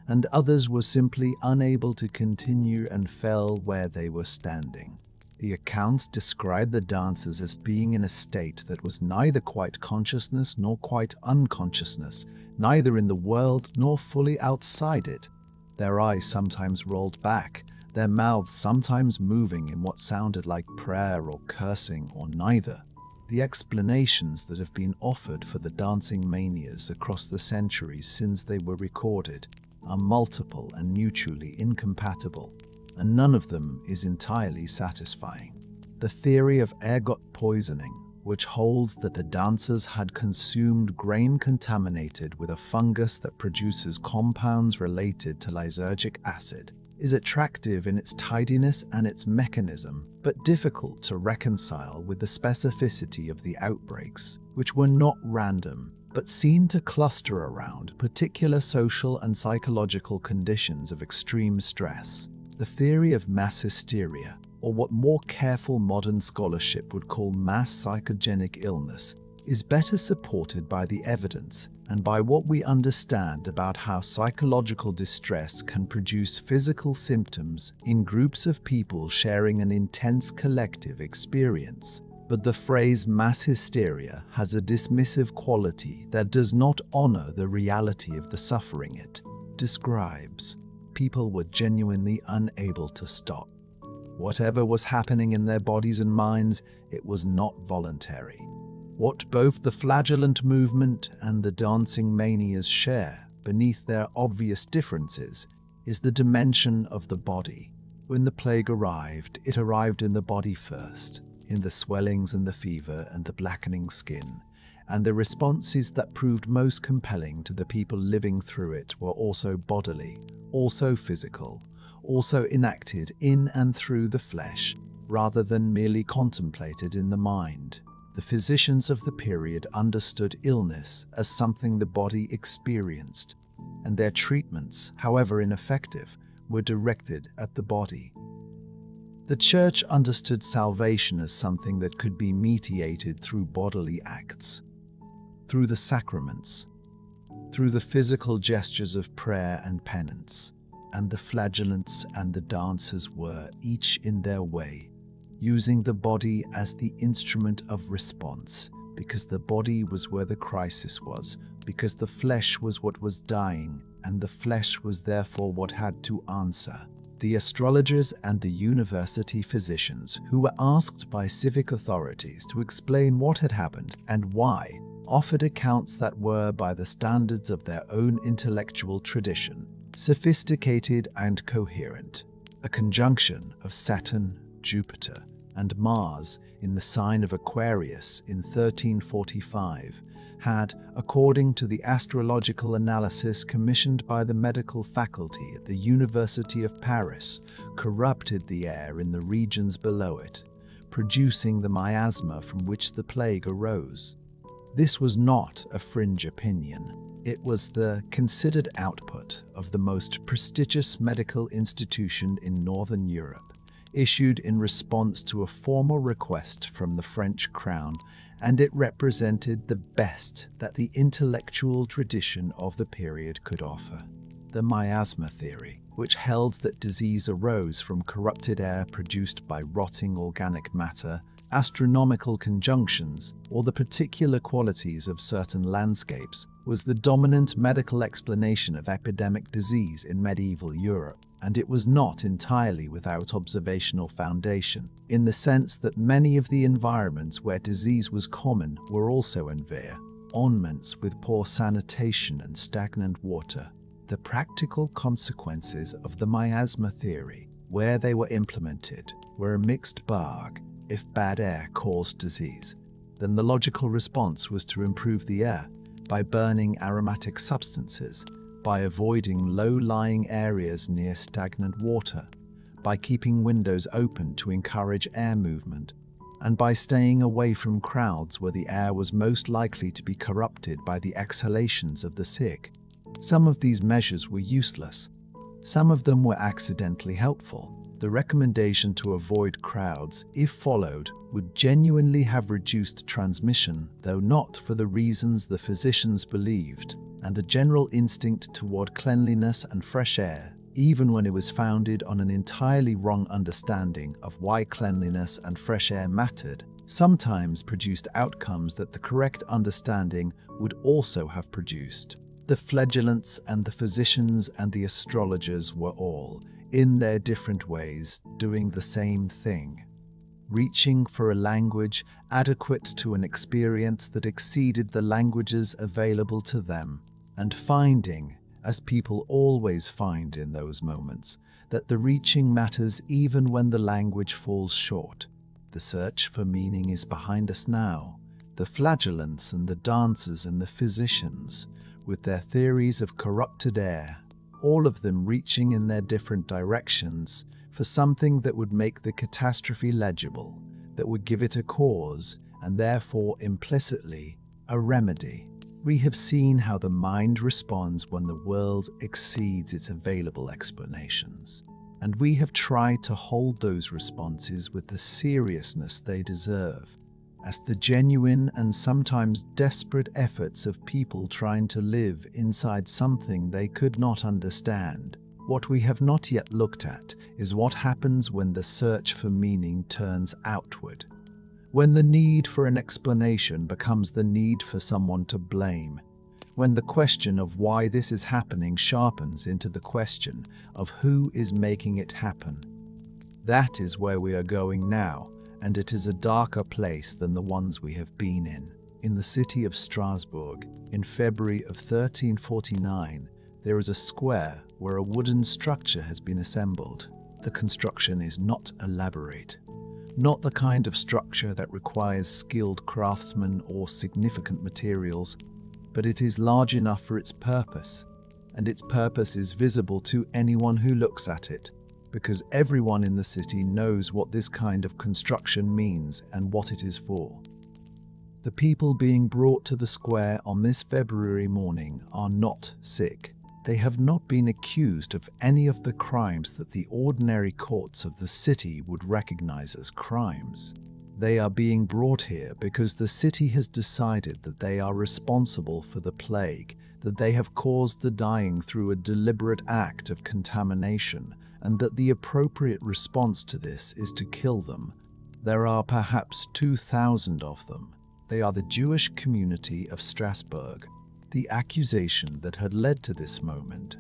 Speaker 1: and others were simply unable to continue and fell where they were standing. The accounts describe the dancers as being in a state that was neither quite consciousness nor quite unconsciousness, neither in the world nor fully outside it. Their eyes sometimes rolled back, their mouths sometimes moving in what sounded like prayer or cursing or neither. The explanations that have been offered for the dancing manias across the centuries since they were recorded are multiple and mutually incompatible, and none of them is entirely satisfying. The theory of ergot poisoning, which holds that the dancers had consumed grain contaminated with a fungus that produces compounds related to lysergic acid, is attractive in its tidiness and its mechanism, but difficult to reconcile with the specificity of the outbreaks, which were not random, but seemed to cluster around particular social and psychological conditions of extreme stress. The theory of mass hysteria, or what more careful modern scholarship would call mass psychogenic illness, is better supported by the evidence and by what we understand about how psychological distress can produce physical symptoms in groups of people sharing an intense collective experience. But the phrase mass hysteria has a dismissive quality that does not honor the reality of the suffering it describes. People were genuinely unable to stop. Whatever was happening in their bodies and minds, it was not voluntary. What both the flagellant movement and the dancing manias share, beneath their obvious differences, is the dimension of the body. When the plague arrived, it arrived in the body first, in the swellings and the fever and the blackening skin, and the responses that proved most compelling to the people living through it were also bodily, also physical, also enacted in and through the flesh, rather than merely contemplated in the mind. The physicians of the period understood illness as something the body experienced, and their treatments, however ineffective, were directed at the body. The Church understood salvation as something that could be mediated through bodily acts, through the sacraments, through the physical gestures of prayer and penance, and the flagellants and the dancers were, each in their way, using the body as the instrument of response, because the body was where the crisis was, because the flesh was what was dying, and the flesh was therefore what had to answer. The astrologers and the university physicians, who were asked by civic authorities to explain what had happened and why, offered accounts that were, by the standards of their own intellectual tradition, sophisticated and coherent. A conjunction of Saturn, Jupiter, and Mars in the sign of Aquarius in 1345 had, according to the astrological analysis commissioned by the medical faculty at the University of Paris, corrupted the air in the regions below it, producing the miasma from which the plague arose. This was not a fringe opinion. It was the considered output of the most prestigious medical institution in Northern Europe, issued in response to a formal request from the French crown, and it represented the best that the intellectual tradition of the period could offer. The miasma theory, which held that disease arose from corrupted air produced by rotting organic matter, astronomical conjunctions, or the particular qualities of certain landscapes, was the dominant medical explanation of epidemic disease in medieval Europe, and it was not entirely without observational foundation, in the sense that many of the environments where disease was common were also environments with poor sanitation and stagnant water. The practical consequences of the miasma theory, where they were implemented, were a mixed bag. If bad air caused disease, then the logical response was to improve the air by burning aromatic substances, by avoiding low-lying areas near stagnant water, by keeping windows open to encourage air movement, and by staying away from crowds where the air was most likely to be corrupted by the exhalations of the sick. Some of these measures were useless. Some of them were accidentally helpful. The recommendation to avoid crowds, if followed, would genuinely have reduced transmission, though not for the reasons the physicians believed, and the general instinct toward cleanliness and fresh air, even when it was founded on an entirely wrong understanding of why cleanliness and fresh air mattered, sometimes produced outcomes that the correct understanding would also have produced. The flagellants and the physicians and the astrologers were all, in their different ways, doing the same thing, reaching for a language adequate to an experience that exceeded the languages available to them, and finding, as people always find in those moments, that the reaching matters even when the language falls short. The search for meaning is behind us now. The flagellants and the dancers and the physicians, with their theories of corrupted air, all of them reaching in their different directions for something that would make the catastrophe legible, that would give it a cause, and therefore implicitly a remedy. We have seen how the mind responds when the world exceeds its available explanations, and we have tried to hold those responses with the seriousness they deserve, as the genuine and sometimes desperate efforts of people trying to live inside something they could not understand. What we have not yet looked at is what happens when the search for meaning turns outward, when the need for an explanation becomes the need for someone to blame, when the question of why this is happening sharpens into the question of who is making it happen. That is where we are going now, and it is a darker place than the ones we have been in. In the city of Strasbourg, in February of 1349, there is a square where a wooden structure has been assembled. The construction is not elaborate, not the kind of structure that requires skilled craftsmen or significant materials, but it is large enough for its purpose, and its purpose is visible to anyone who looks at it, because everyone in the city knows what this kind of construction means and what it is for. The people being brought to the square on this February morning are not sick. They have not been accused of any of the crimes that the ordinary courts of the city would recognize as crimes. They are being brought here because the city has decided that they are responsible for the plague, that they have caused the dying through a deliberate act of contamination, and that the appropriate response to this is to kill them. There are perhaps 2,000 of them. They are the Jewish community of Strasbourg. The accusation that had led to this moment,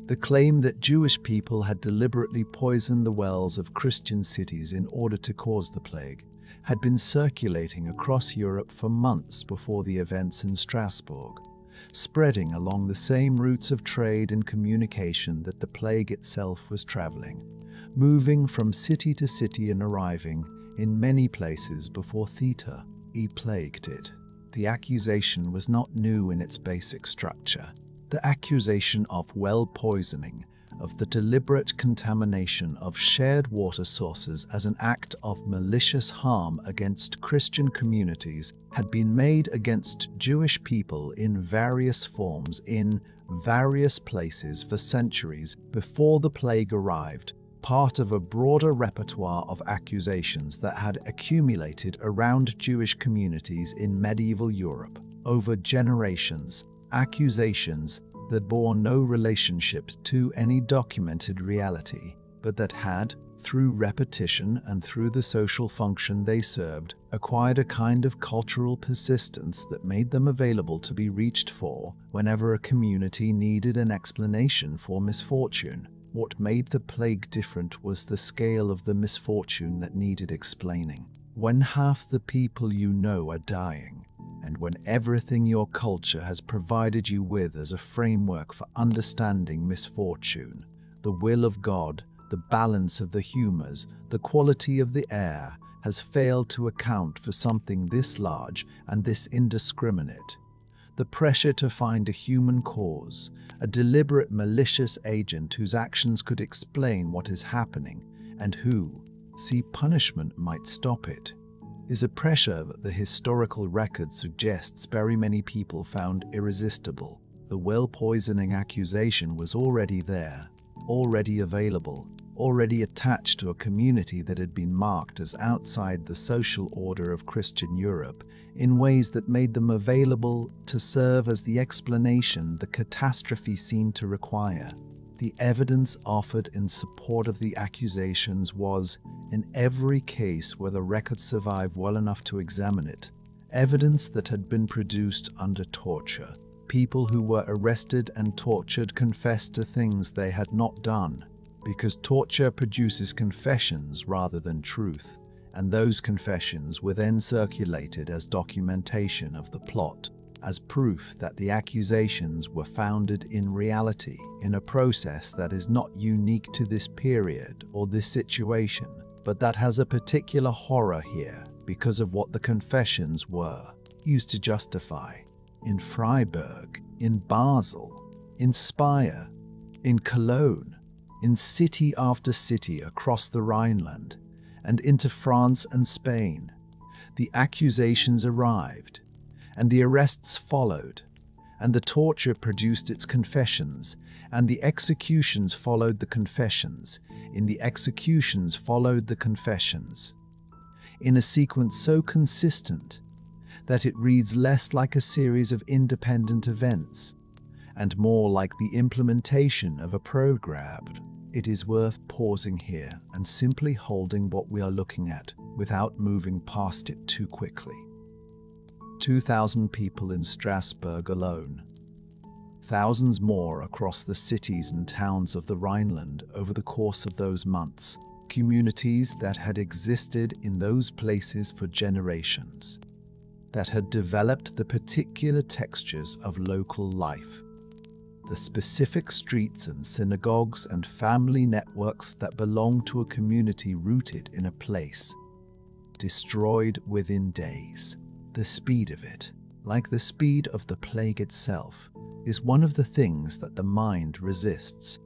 Speaker 1: the claim that Jewish people had deliberately poisoned the wells of Christian cities in order to cause the plague, had been circulating across Europe for months before the events in Strasbourg, spreading along the same routes of trade and communication that the plague itself was traveling, moving from city to city and arriving in many places before Theta plagued it. The accusation was not new in its basic structure. The accusation of well poisoning, of the deliberate contamination of shared water sources as an act of malicious harm against Christian communities had been made against Jewish people in various forms in various places for centuries before the plague arrived, part of a broader repertoire of accusations that had accumulated around Jewish communities in medieval Europe over generations, accusations that bore no relationship to any documented reality, but that had, through repetition and through the social function they served, acquired a kind of cultural persistence that made them available to be reached for whenever a community needed an explanation for misfortune. What made the plague different was the scale of the misfortune that needed explaining. When half the people you know are dying, and when everything your culture has provided you with as a framework for understanding misfortune, the will of God, the balance of the humors, the quality of the air, has failed to account for something this large and this indiscriminate. The pressure to find a human cause, a deliberate malicious agent whose actions could explain what is happening and who, see punishment might stop it, is a pressure that the historical record suggests very many people found irresistible. The well-poisoning accusation was already there, already available, already attached to a community that had been marked as outside the social order of Christian Europe in ways that made them available to serve as the explanation the catastrophe seemed to require. The evidence offered in support of the accusations was, in every case where the record survived well enough to examine it, evidence that had been produced under torture. People who were arrested and tortured confessed to things they had not done, because torture produces confessions rather than truth, and those confessions were then circulated as documentation of the plot, as proof that the accusations were founded in reality, in a process that is not unique to this period or this situation, but that has a particular horror here because of what the confessions were used to justify. In Freiburg, in Basel, in Speyer, in Cologne, in city after city across the Rhineland, and into France and Spain, the accusations arrived, and the arrests followed, and the torture produced its confessions, and the executions followed the confessions, in the executions followed the confessions, in a sequence so consistent that it reads less like a series of independent events, and more like the implementation of a program. It is worth pausing here and simply holding what we are looking at without moving past it too quickly. 2,000 people in Strasbourg alone. Thousands more across the cities and towns of the Rhineland over the course of those months. Communities that had existed in those places for generations, that had developed the particular textures of local life, the specific streets and synagogues and family networks that belong to a community rooted in a place, destroyed within days. The speed of it, like the speed of the plague itself, is one of the things that the mind resists.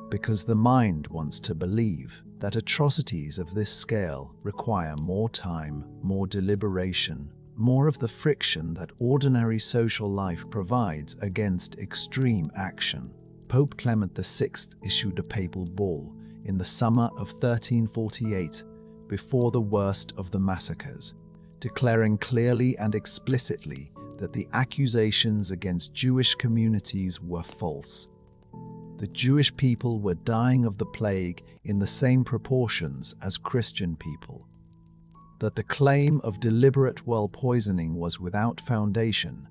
Speaker 1: because the mind wants to believe that atrocities of this scale require more time, more deliberation, more of the friction that ordinary social life provides against extreme action. Pope Clement VI issued a papal bull in the summer of 1348, before the worst of the massacres, declaring clearly and explicitly that the accusations against Jewish communities were false. The Jewish people were dying of the plague in the same proportions as Christian people. That the claim of deliberate well poisoning was without foundation,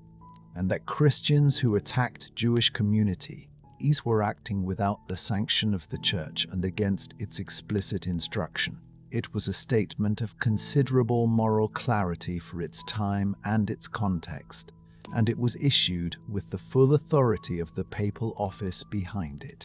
Speaker 1: and that Christians who attacked Jewish communities were acting without the sanction of the Church and against its explicit instruction. It was a statement of considerable moral clarity for its time and its context, and it was issued with the full authority of the papal office behind it.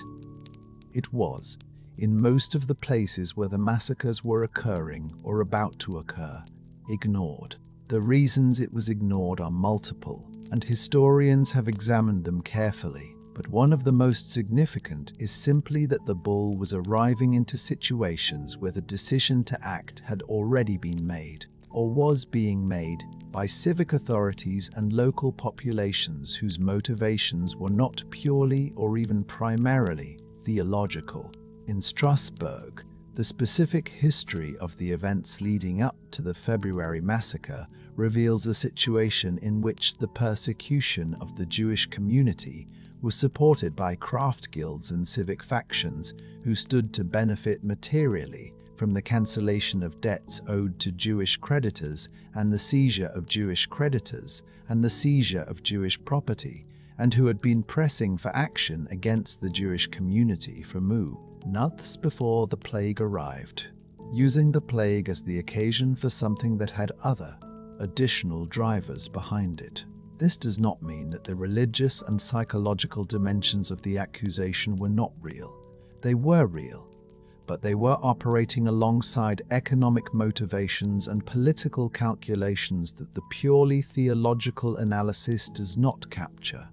Speaker 1: It was, in most of the places where the massacres were occurring or about to occur, ignored. The reasons it was ignored are multiple, and historians have examined them carefully, but one of the most significant is simply that the bull was arriving into situations where the decision to act had already been made, or was being made, by civic authorities and local populations whose motivations were not purely or even primarily theological. In Strasbourg, the specific history of the events leading up to the February massacre reveals a situation in which the persecution of the Jewish community was supported by craft guilds and civic factions who stood to benefit materially from the cancellation of debts owed to Jewish creditors and the seizure of Jewish creditors and the seizure of Jewish property, and who had been pressing for action against the Jewish community for months before the plague arrived, using the plague as the occasion for something that had other, additional drivers behind it. This does not mean that the religious and psychological dimensions of the accusation were not real. They were real, but they were operating alongside economic motivations and political calculations that the purely theological analysis does not capture.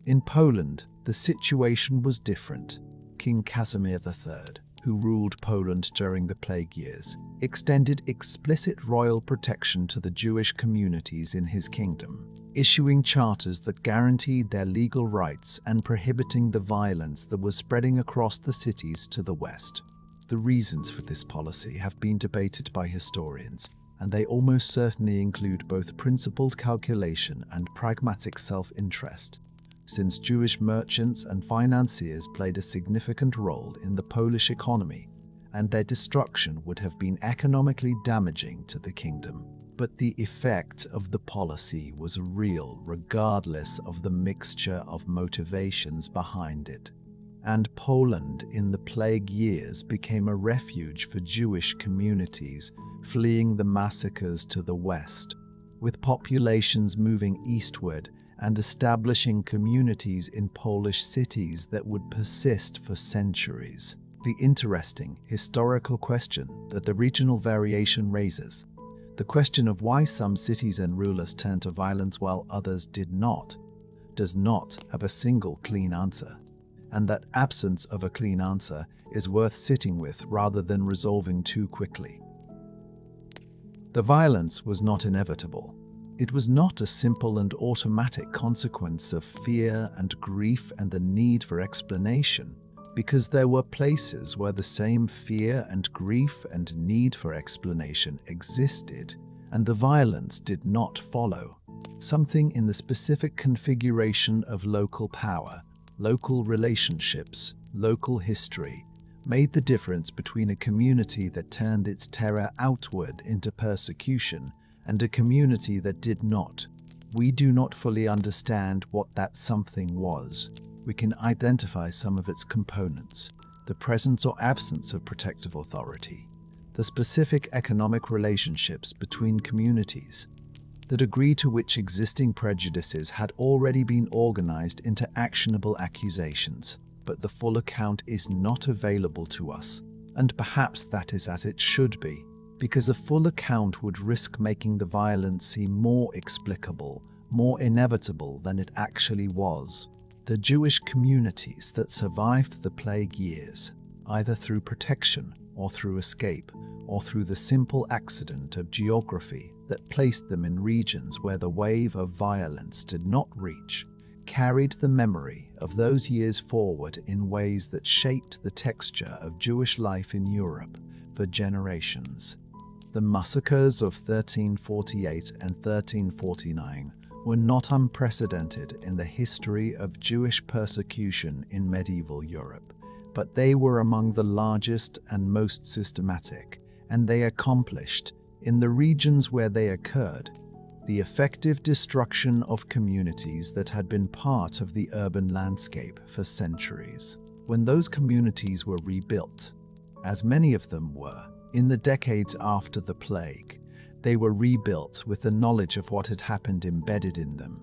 Speaker 1: In Poland, the situation was different. King Casimir III, who ruled Poland during the plague years, extended explicit royal protection to the Jewish communities in his kingdom, issuing charters that guaranteed their legal rights and prohibiting the violence that was spreading across the cities to the west. The reasons for this policy have been debated by historians, and they almost certainly include both principled calculation and pragmatic self-interest, since Jewish merchants and financiers played a significant role in the Polish economy, and their destruction would have been economically damaging to the kingdom. But the effect of the policy was real regardless of the mixture of motivations behind it. And Poland in the plague years became a refuge for Jewish communities fleeing the massacres to the west, with populations moving eastward and establishing communities in Polish cities that would persist for centuries. The interesting historical question that the regional variation raises, the question of why some cities and rulers turned to violence while others did not, does not have a single clean answer, and that absence of a clean answer is worth sitting with rather than resolving too quickly. The violence was not inevitable. It was not a simple and automatic consequence of fear and grief and the need for explanation, because there were places where the same fear and grief and need for explanation existed, and the violence did not follow. Something in the specific configuration of local power, local relationships, local history, made the difference between a community that turned its terror outward into persecution and a community that did not. We do not fully understand what that something was. We can identify some of its components: the presence or absence of protective authority, the specific economic relationships between communities, the degree to which existing prejudices had already been organized into actionable accusations. But the full account is not available to us, and perhaps that is as it should be, because a full account would risk making the violence seem more explicable, more inevitable than it actually was. The Jewish communities that survived the plague years, either through protection or through escape, or through the simple accident of geography that placed them in regions where the wave of violence did not reach, carried the memory of those years forward in ways that shaped the texture of Jewish life in Europe for generations. The massacres of 1348 and 1349 were not unprecedented in the history of Jewish persecution in medieval Europe, but they were among the largest and most systematic, and they accomplished, in the regions where they occurred, the effective destruction of communities that had been part of the urban landscape for centuries. When those communities were rebuilt, as many of them were, in the decades after the plague, they were rebuilt with the knowledge of what had happened embedded in them,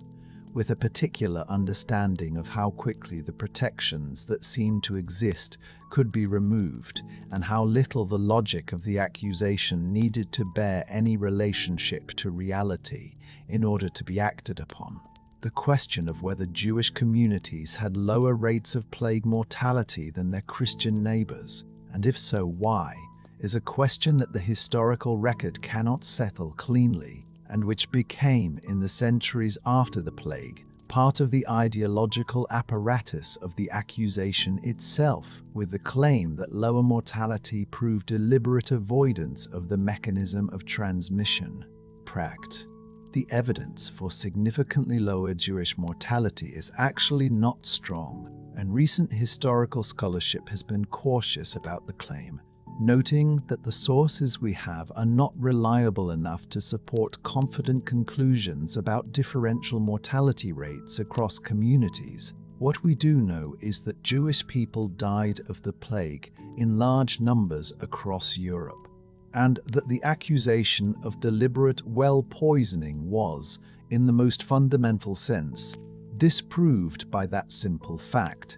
Speaker 1: with a particular understanding of how quickly the protections that seemed to exist could be removed, and how little the logic of the accusation needed to bear any relationship to reality in order to be acted upon. The question of whether Jewish communities had lower rates of plague mortality than their Christian neighbors, and if so, why, is a question that the historical record cannot settle cleanly, and which became, in the centuries after the plague, part of the ideological apparatus of the accusation itself, with the claim that lower mortality proved deliberate avoidance of the mechanism of transmission. Pract. The evidence for significantly lower Jewish mortality is actually not strong, and recent historical scholarship has been cautious about the claim, noting that the sources we have are not reliable enough to support confident conclusions about differential mortality rates across communities. What we do know is that Jewish people died of the plague in large numbers across Europe, and that the accusation of deliberate well poisoning was, in the most fundamental sense, disproved by that simple fact.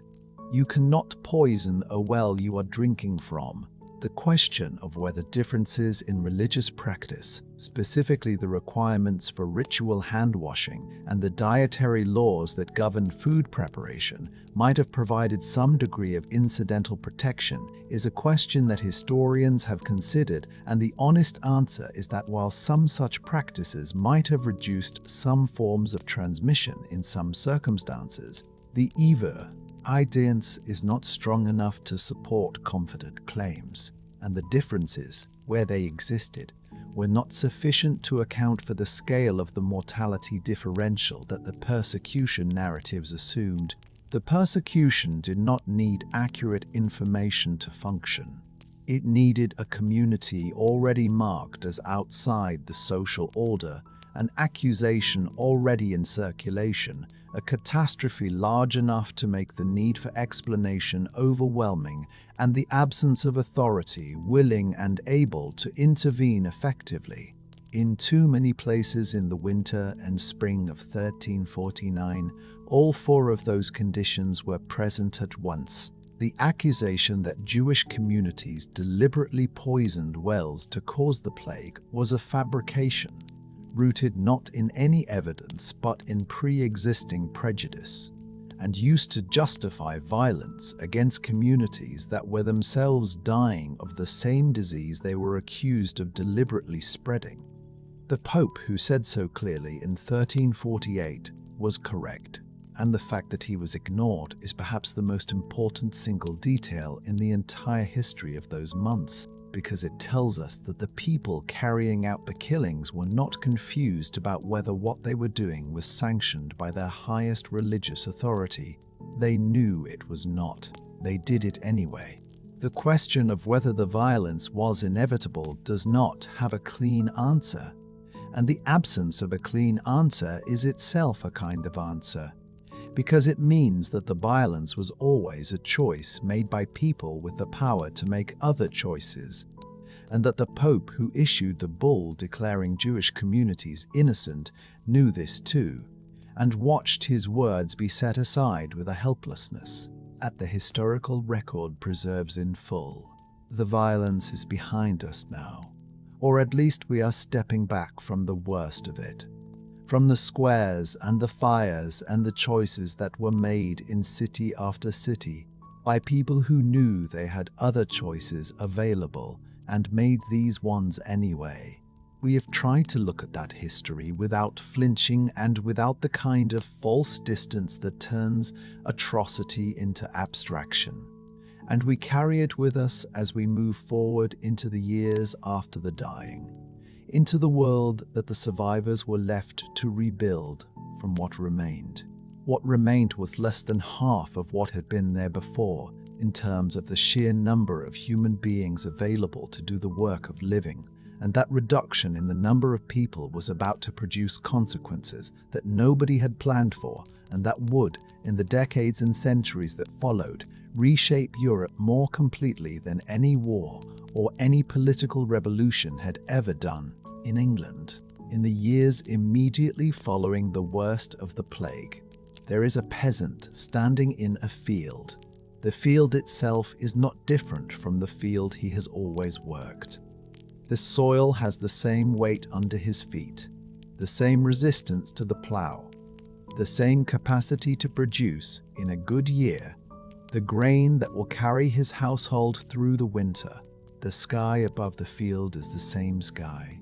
Speaker 1: You cannot poison a well you are drinking from. The question of whether differences in religious practice, specifically the requirements for ritual hand-washing and the dietary laws that govern food preparation, might have provided some degree of incidental protection, is a question that historians have considered, and the honest answer is that while some such practices might have reduced some forms of transmission in some circumstances, the evidence is not strong enough to support confident claims, and the differences, where they existed, were not sufficient to account for the scale of the mortality differential that the persecution narratives assumed. The persecution did not need accurate information to function. It needed a community already marked as outside the social order, an accusation already in circulation, a catastrophe large enough to make the need for explanation overwhelming, and the absence of authority willing and able to intervene effectively. In too many places in the winter and spring of 1349, all four of those conditions were present at once. The accusation that Jewish communities deliberately poisoned wells to cause the plague was a fabrication, rooted not in any evidence but in pre-existing prejudice, and used to justify violence against communities that were themselves dying of the same disease they were accused of deliberately spreading. The Pope, who said so clearly in 1348, was correct, and the fact that he was ignored is perhaps the most important single detail in the entire history of those months, because it tells us that the people carrying out the killings were not confused about whether what they were doing was sanctioned by their highest religious authority. They knew it was not. They did it anyway. The question of whether the violence was inevitable does not have a clean answer, and the absence of a clean answer is itself a kind of answer, because it means that the violence was always a choice made by people with the power to make other choices, and that the Pope who issued the bull declaring Jewish communities innocent knew this too, and watched his words be set aside with a helplessness that the historical record preserves in full. The violence is behind us now, or at least we are stepping back from the worst of it. From the squares and the fires and the choices that were made in city after city by people who knew they had other choices available and made these ones anyway. We have tried to look at that history without flinching and without the kind of false distance that turns atrocity into abstraction. And we carry it with us as we move forward into the years after the dying, into the world that the survivors were left to rebuild from what remained. What remained was less than half of what had been there before in terms of the sheer number of human beings available to do the work of living, and that reduction in the number of people was about to produce consequences that nobody had planned for, and that would, in the decades and centuries that followed, reshape Europe more completely than any war or any political revolution had ever done. In England, in the years immediately following the worst of the plague, there is a peasant standing in a field. The field itself is not different from the field he has always worked. The soil has the same weight under his feet, the same resistance to the plough, the same capacity to produce, in a good year, the grain that will carry his household through the winter. The sky above the field is the same sky.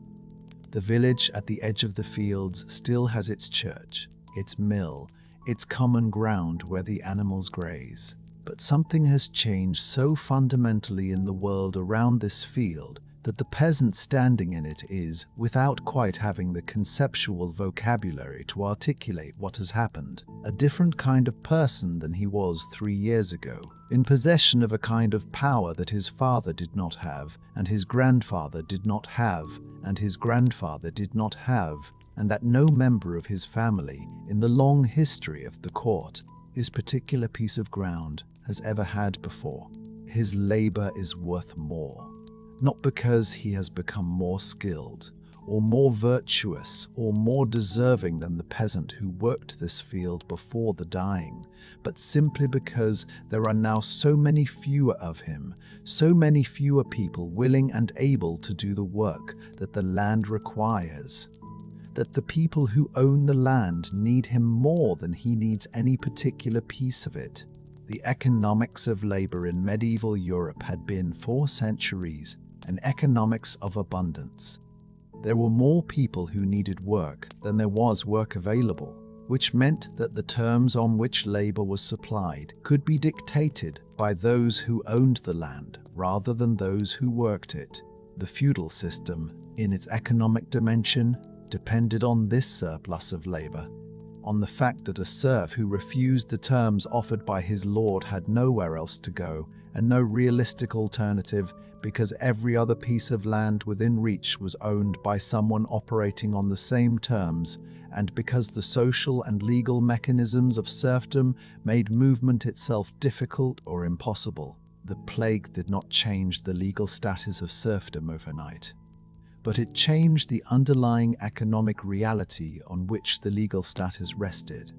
Speaker 1: The village at the edge of the fields still has its church, its mill, its common ground where the animals graze. But something has changed so fundamentally in the world around this field that the peasant standing in it is, without quite having the conceptual vocabulary to articulate what has happened, a different kind of person than he was 3 years ago, in possession of a kind of power that his father did not have, and his grandfather did not have, and his grandfather did not have, and that no member of his family, in the long history of the court, this particular piece of ground has ever had before. His labor is worth more. Not because he has become more skilled, or more virtuous, or more deserving than the peasant who worked this field before the dying, but simply because there are now so many fewer of him, so many fewer people willing and able to do the work that the land requires, that the people who own the land need him more than he needs any particular piece of it. The economics of labor in medieval Europe had been, for centuries, an economics of abundance. There were more people who needed work than there was work available, which meant that the terms on which labor was supplied could be dictated by those who owned the land rather than those who worked it. The feudal system, in its economic dimension, depended on this surplus of labor, on the fact that a serf who refused the terms offered by his lord had nowhere else to go and no realistic alternative because every other piece of land within reach was owned by someone operating on the same terms, and because the social and legal mechanisms of serfdom made movement itself difficult or impossible. The plague did not change the legal status of serfdom overnight, but it changed the underlying economic reality on which the legal status rested.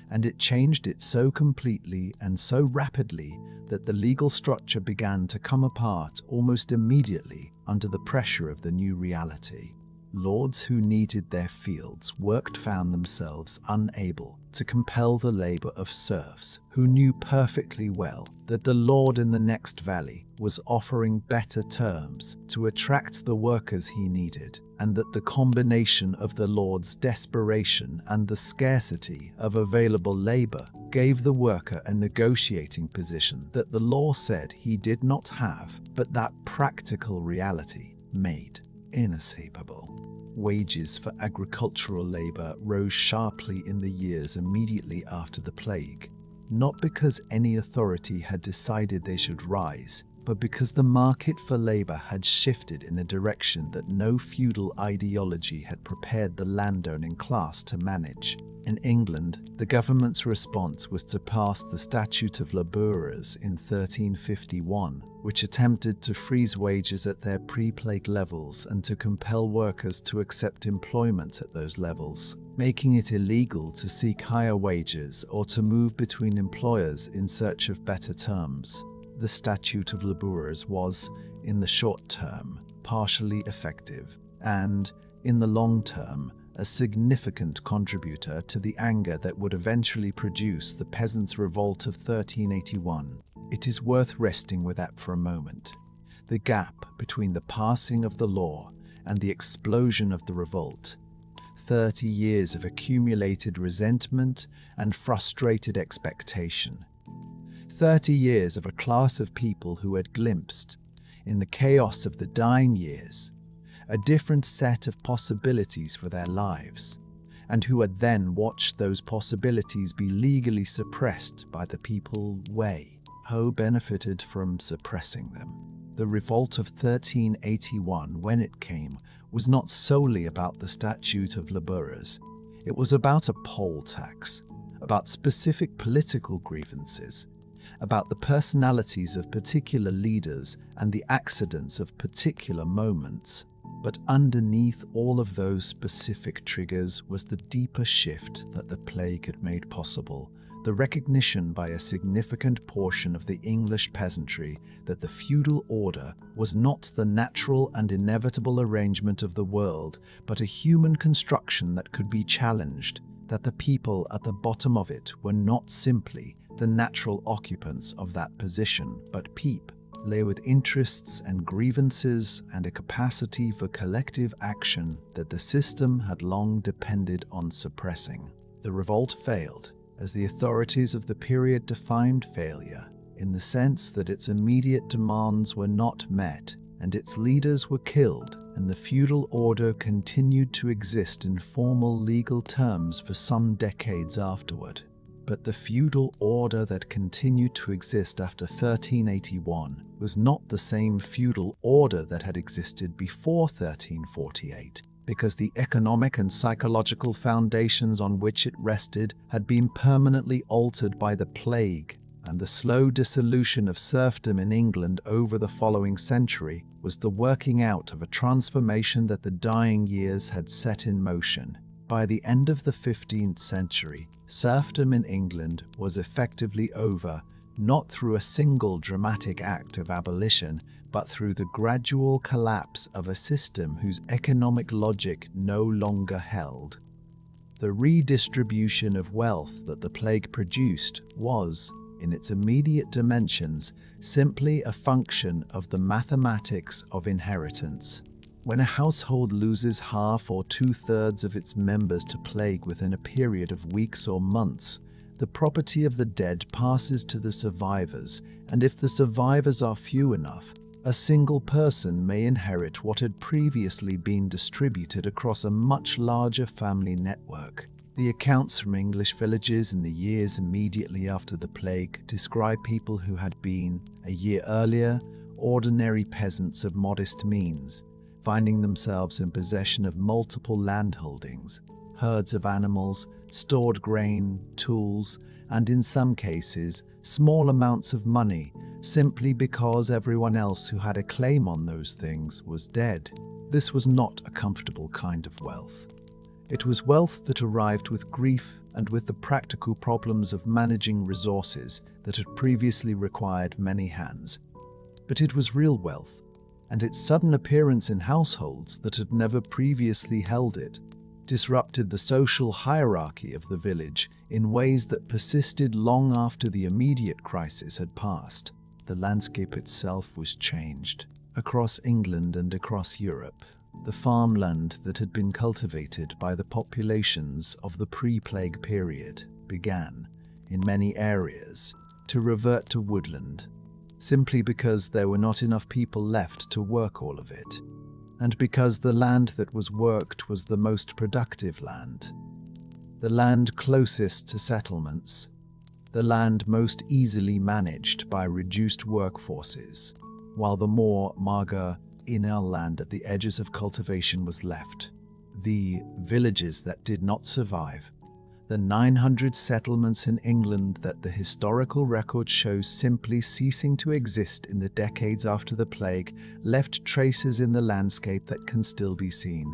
Speaker 1: And it changed it so completely and so rapidly that the legal structure began to come apart almost immediately under the pressure of the new reality. Lords who needed their fields found themselves unable to compel the labor of serfs who knew perfectly well that the lord in the next valley was offering better terms to attract the workers he needed, and that the combination of the lord's desperation and the scarcity of available labor gave the worker a negotiating position that the law said he did not have, but that practical reality made inescapable. Wages for agricultural labor rose sharply in the years immediately after the plague, not because any authority had decided they should rise, but because the market for labor had shifted in a direction that no feudal ideology had prepared the landowning class to manage. In England, the government's response was to pass the Statute of Labourers in 1351, which attempted to freeze wages at their pre-plague levels and to compel workers to accept employment at those levels, making it illegal to seek higher wages or to move between employers in search of better terms. The Statute of Labourers was, in the short term, partially effective, and, in the long term, a significant contributor to the anger that would eventually produce the Peasants' Revolt of 1381. It is worth resting with that for a moment. The gap between the passing of the law and the explosion of the revolt. 30 years of accumulated resentment and frustrated expectation. 30 years of a class of people who had glimpsed, in the chaos of the dying years, a different set of possibilities for their lives, and who had then watched those possibilities be legally suppressed by the people who benefited from suppressing them. The revolt of 1381, when it came, was not solely about the Statute of Labourers. It was about a poll tax, about specific political grievances, about the personalities of particular leaders and the accidents of particular moments. But underneath all of those specific triggers was the deeper shift that the plague had made possible, the recognition by a significant portion of the English peasantry that the feudal order was not the natural and inevitable arrangement of the world, but a human construction that could be challenged, that the people at the bottom of it were not simply the natural occupants of that position, but lay with interests and grievances and a capacity for collective action that the system had long depended on suppressing. The revolt failed, as the authorities of the period defined failure, in the sense that its immediate demands were not met, and its leaders were killed, and the feudal order continued to exist in formal legal terms for some decades afterward. But the feudal order that continued to exist after 1381 was not the same feudal order that had existed before 1348, because the economic and psychological foundations on which it rested had been permanently altered by the plague, and the slow dissolution of serfdom in England over the following century was the working out of a transformation that the dying years had set in motion. By the end of the 15th century, serfdom in England was effectively over, not through a single dramatic act of abolition, but through the gradual collapse of a system whose economic logic no longer held. The redistribution of wealth that the plague produced was, in its immediate dimensions, simply a function of the mathematics of inheritance. When a household loses half or two-thirds of its members to plague within a period of weeks or months, the property of the dead passes to the survivors, and if the survivors are few enough, a single person may inherit what had previously been distributed across a much larger family network. The accounts from English villages in the years immediately after the plague describe people who had been, a year earlier, ordinary peasants of modest means, finding themselves in possession of multiple landholdings, herds of animals, stored grain, tools, and in some cases, small amounts of money, simply because everyone else who had a claim on those things was dead. This was not a comfortable kind of wealth. It was wealth that arrived with grief and with the practical problems of managing resources that had previously required many hands. But it was real wealth, and its sudden appearance in households that had never previously held it disrupted the social hierarchy of the village in ways that persisted long after the immediate crisis had passed. The landscape itself was changed. Across England and across Europe, the farmland that had been cultivated by the populations of the pre-plague period began, in many areas, to revert to woodland, simply because there were not enough people left to work all of it, and because the land that was worked was the most productive land, the land closest to settlements, the land most easily managed by reduced workforces, while the more mager, inner land at the edges of cultivation was left. The villages that did not survive, the 900 settlements in England that the historical record shows simply ceasing to exist in the decades after the plague, left traces in the landscape that can still be seen.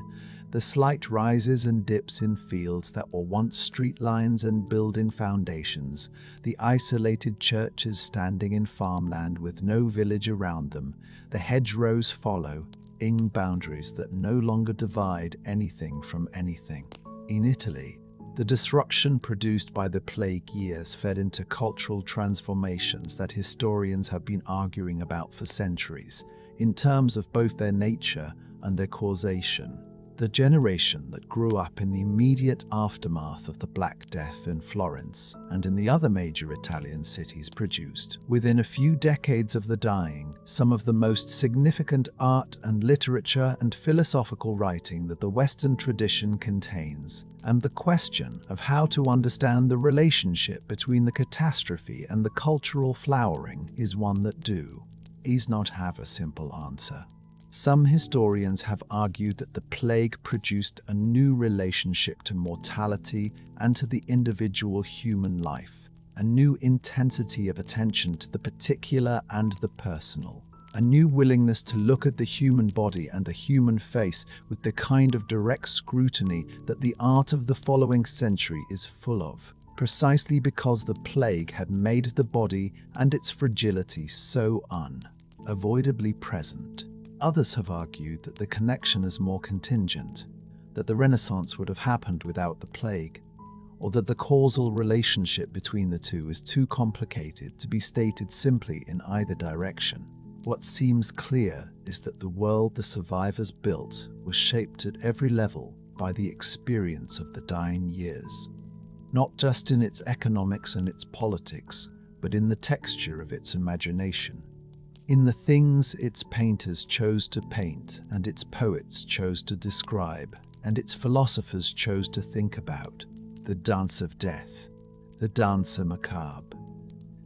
Speaker 1: The slight rises and dips in fields that were once street lines and building foundations, the isolated churches standing in farmland with no village around them, the hedgerows follow, blurring boundaries that no longer divide anything from anything. In Italy, the destruction produced by the plague years fed into cultural transformations that historians have been arguing about for centuries, in terms of both their nature and their causation. The generation that grew up in the immediate aftermath of the Black Death in Florence and in the other major Italian cities produced, within a few decades of the dying, some of the most significant art and literature and philosophical writing that the Western tradition contains. And the question of how to understand the relationship between the catastrophe and the cultural flowering is one that does not have a simple answer. Some historians have argued that the plague produced a new relationship to mortality and to the individual human life, a new intensity of attention to the particular and the personal, a new willingness to look at the human body and the human face with the kind of direct scrutiny that the art of the following century is full of, precisely because the plague had made the body and its fragility so unavoidably present. Others have argued that the connection is more contingent, that the Renaissance would have happened without the plague, or that the causal relationship between the two is too complicated to be stated simply in either direction. What seems clear is that the world the survivors built was shaped at every level by the experience of the dying years, not just in its economics and its politics, but in the texture of its imagination. In the things its painters chose to paint, and its poets chose to describe, and its philosophers chose to think about: the dance of death, the danse macabre,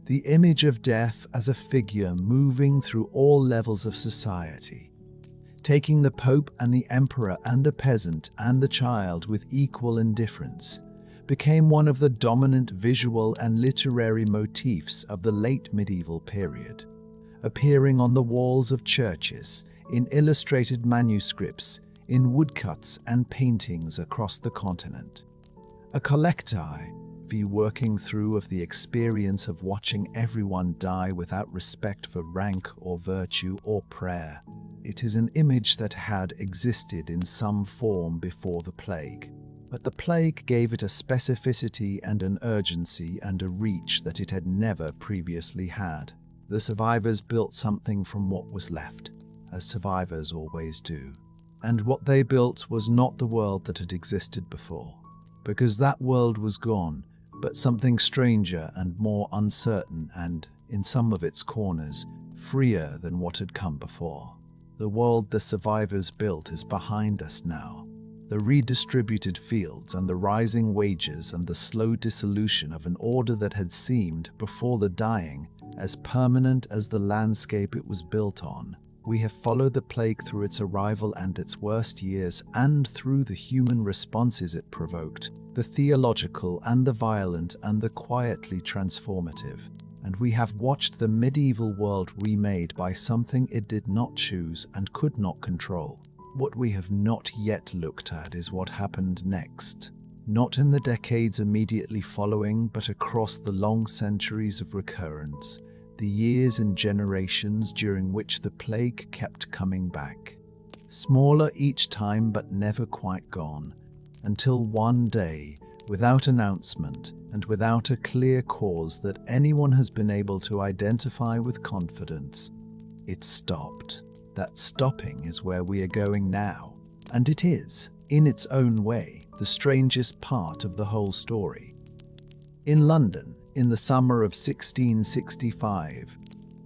Speaker 1: the image of death as a figure moving through all levels of society, taking the Pope and the Emperor and the peasant and the child with equal indifference, became one of the dominant visual and literary motifs of the late medieval period, appearing on the walls of churches, in illustrated manuscripts, in woodcuts and paintings across the continent. A collective working through of the experience of watching everyone die without respect for rank or virtue or prayer. It is an image that had existed in some form before the plague, but the plague gave it a specificity and an urgency and a reach that it had never previously had. The survivors built something from what was left, as survivors always do. And what they built was not the world that had existed before, because that world was gone, but something stranger and more uncertain and, in some of its corners, freer than what had come before. The world the survivors built is behind us now. The redistributed fields and the rising wages and the slow dissolution of an order that had seemed, before the dying, as permanent as the landscape it was built on. We have followed the plague through its arrival and its worst years, and through the human responses it provoked, the theological and the violent and the quietly transformative. And we have watched the medieval world remade by something it did not choose and could not control. What we have not yet looked at is what happened next. Not in the decades immediately following, but across the long centuries of recurrence, the years and generations during which the plague kept coming back. Smaller each time, but never quite gone, until one day, without announcement and without a clear cause that anyone has been able to identify with confidence, it stopped. That stopping is where we are going now, and it is, in its own way, the strangest part of the whole story. In London, in the summer of 1665,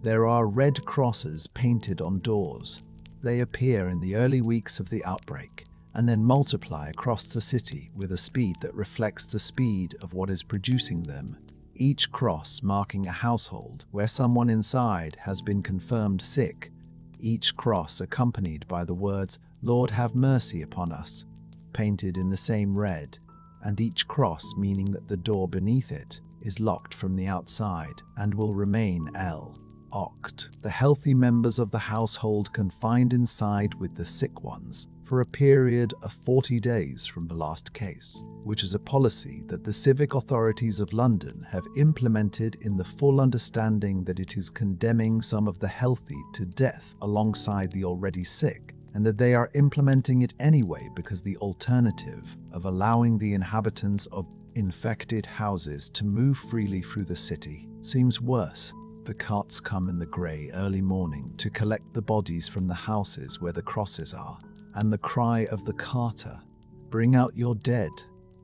Speaker 1: there are red crosses painted on doors. They appear in the early weeks of the outbreak, and then multiply across the city with a speed that reflects the speed of what is producing them, each cross marking a household where someone inside has been confirmed sick, each cross accompanied by the words, "Lord have mercy upon us," painted in the same red, and each cross meaning that the door beneath it is locked from the outside and will remain locked. The healthy members of the household confined inside with the sick ones for a period of 40 days from the last case, which is a policy that the civic authorities of London have implemented in the full understanding that it is condemning some of the healthy to death alongside the already sick, and that they are implementing it anyway because the alternative of allowing the inhabitants of infected houses to move freely through the city seems worse. The carts come in the grey early morning to collect the bodies from the houses where the crosses are, and the cry of the carter, "Bring out your dead,"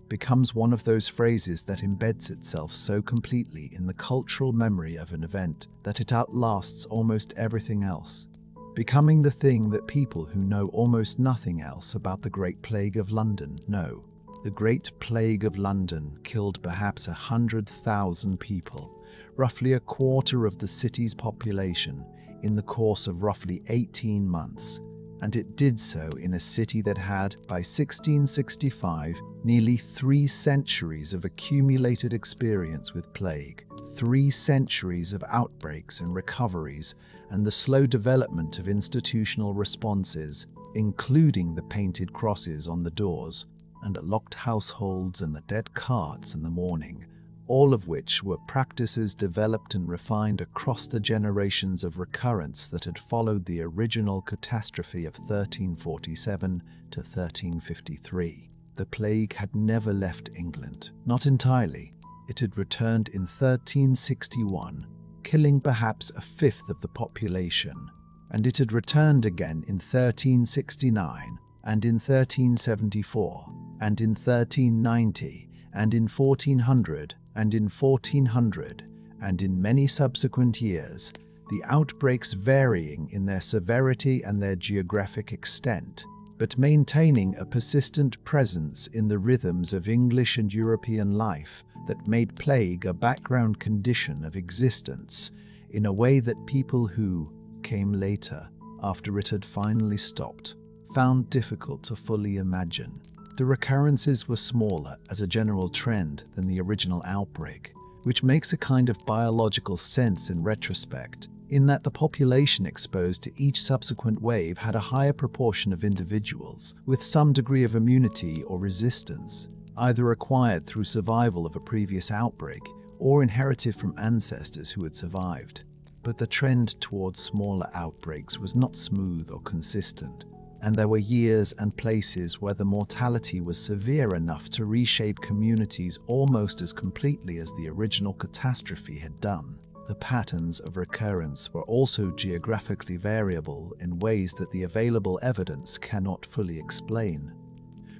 Speaker 1: becomes one of those phrases that embeds itself so completely in the cultural memory of an event that it outlasts almost everything else, becoming the thing that people who know almost nothing else about the Great Plague of London know. The Great Plague of London killed perhaps 100,000 people, roughly a quarter of the city's population, in the course of roughly 18 months. And it did so in a city that had, by 1665, nearly 3 centuries of accumulated experience with plague, 3 centuries of outbreaks and recoveries, and the slow development of institutional responses, including the painted crosses on the doors, and locked households and the dead carts in the morning, all of which were practices developed and refined across the generations of recurrence that had followed the original catastrophe of 1347 to 1353. The plague had never left England, not entirely. It had returned in 1361, killing perhaps a fifth of the population, and it had returned again in 1369, and in 1374, and in 1390, and in 1400, and in 1400, and in many subsequent years, the outbreaks varying in their severity and their geographic extent, but maintaining a persistent presence in the rhythms of English and European life that made plague a background condition of existence in a way that people who came later, after it had finally stopped, found difficult to fully imagine. The recurrences were smaller as a general trend than the original outbreak, which makes a kind of biological sense in retrospect, in that the population exposed to each subsequent wave had a higher proportion of individuals with some degree of immunity or resistance, either acquired through survival of a previous outbreak or inherited from ancestors who had survived. But the trend towards smaller outbreaks was not smooth or consistent, and there were years and places where the mortality was severe enough to reshape communities almost as completely as the original catastrophe had done. The patterns of recurrence were also geographically variable in ways that the available evidence cannot fully explain,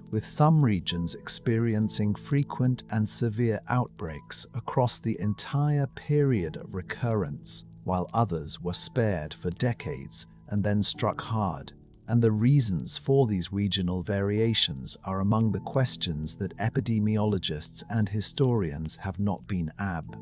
Speaker 1: with some regions experiencing frequent and severe outbreaks across the entire period of recurrence, while others were spared for decades and then struck hard. And the reasons for these regional variations are among the questions that epidemiologists and historians have not been able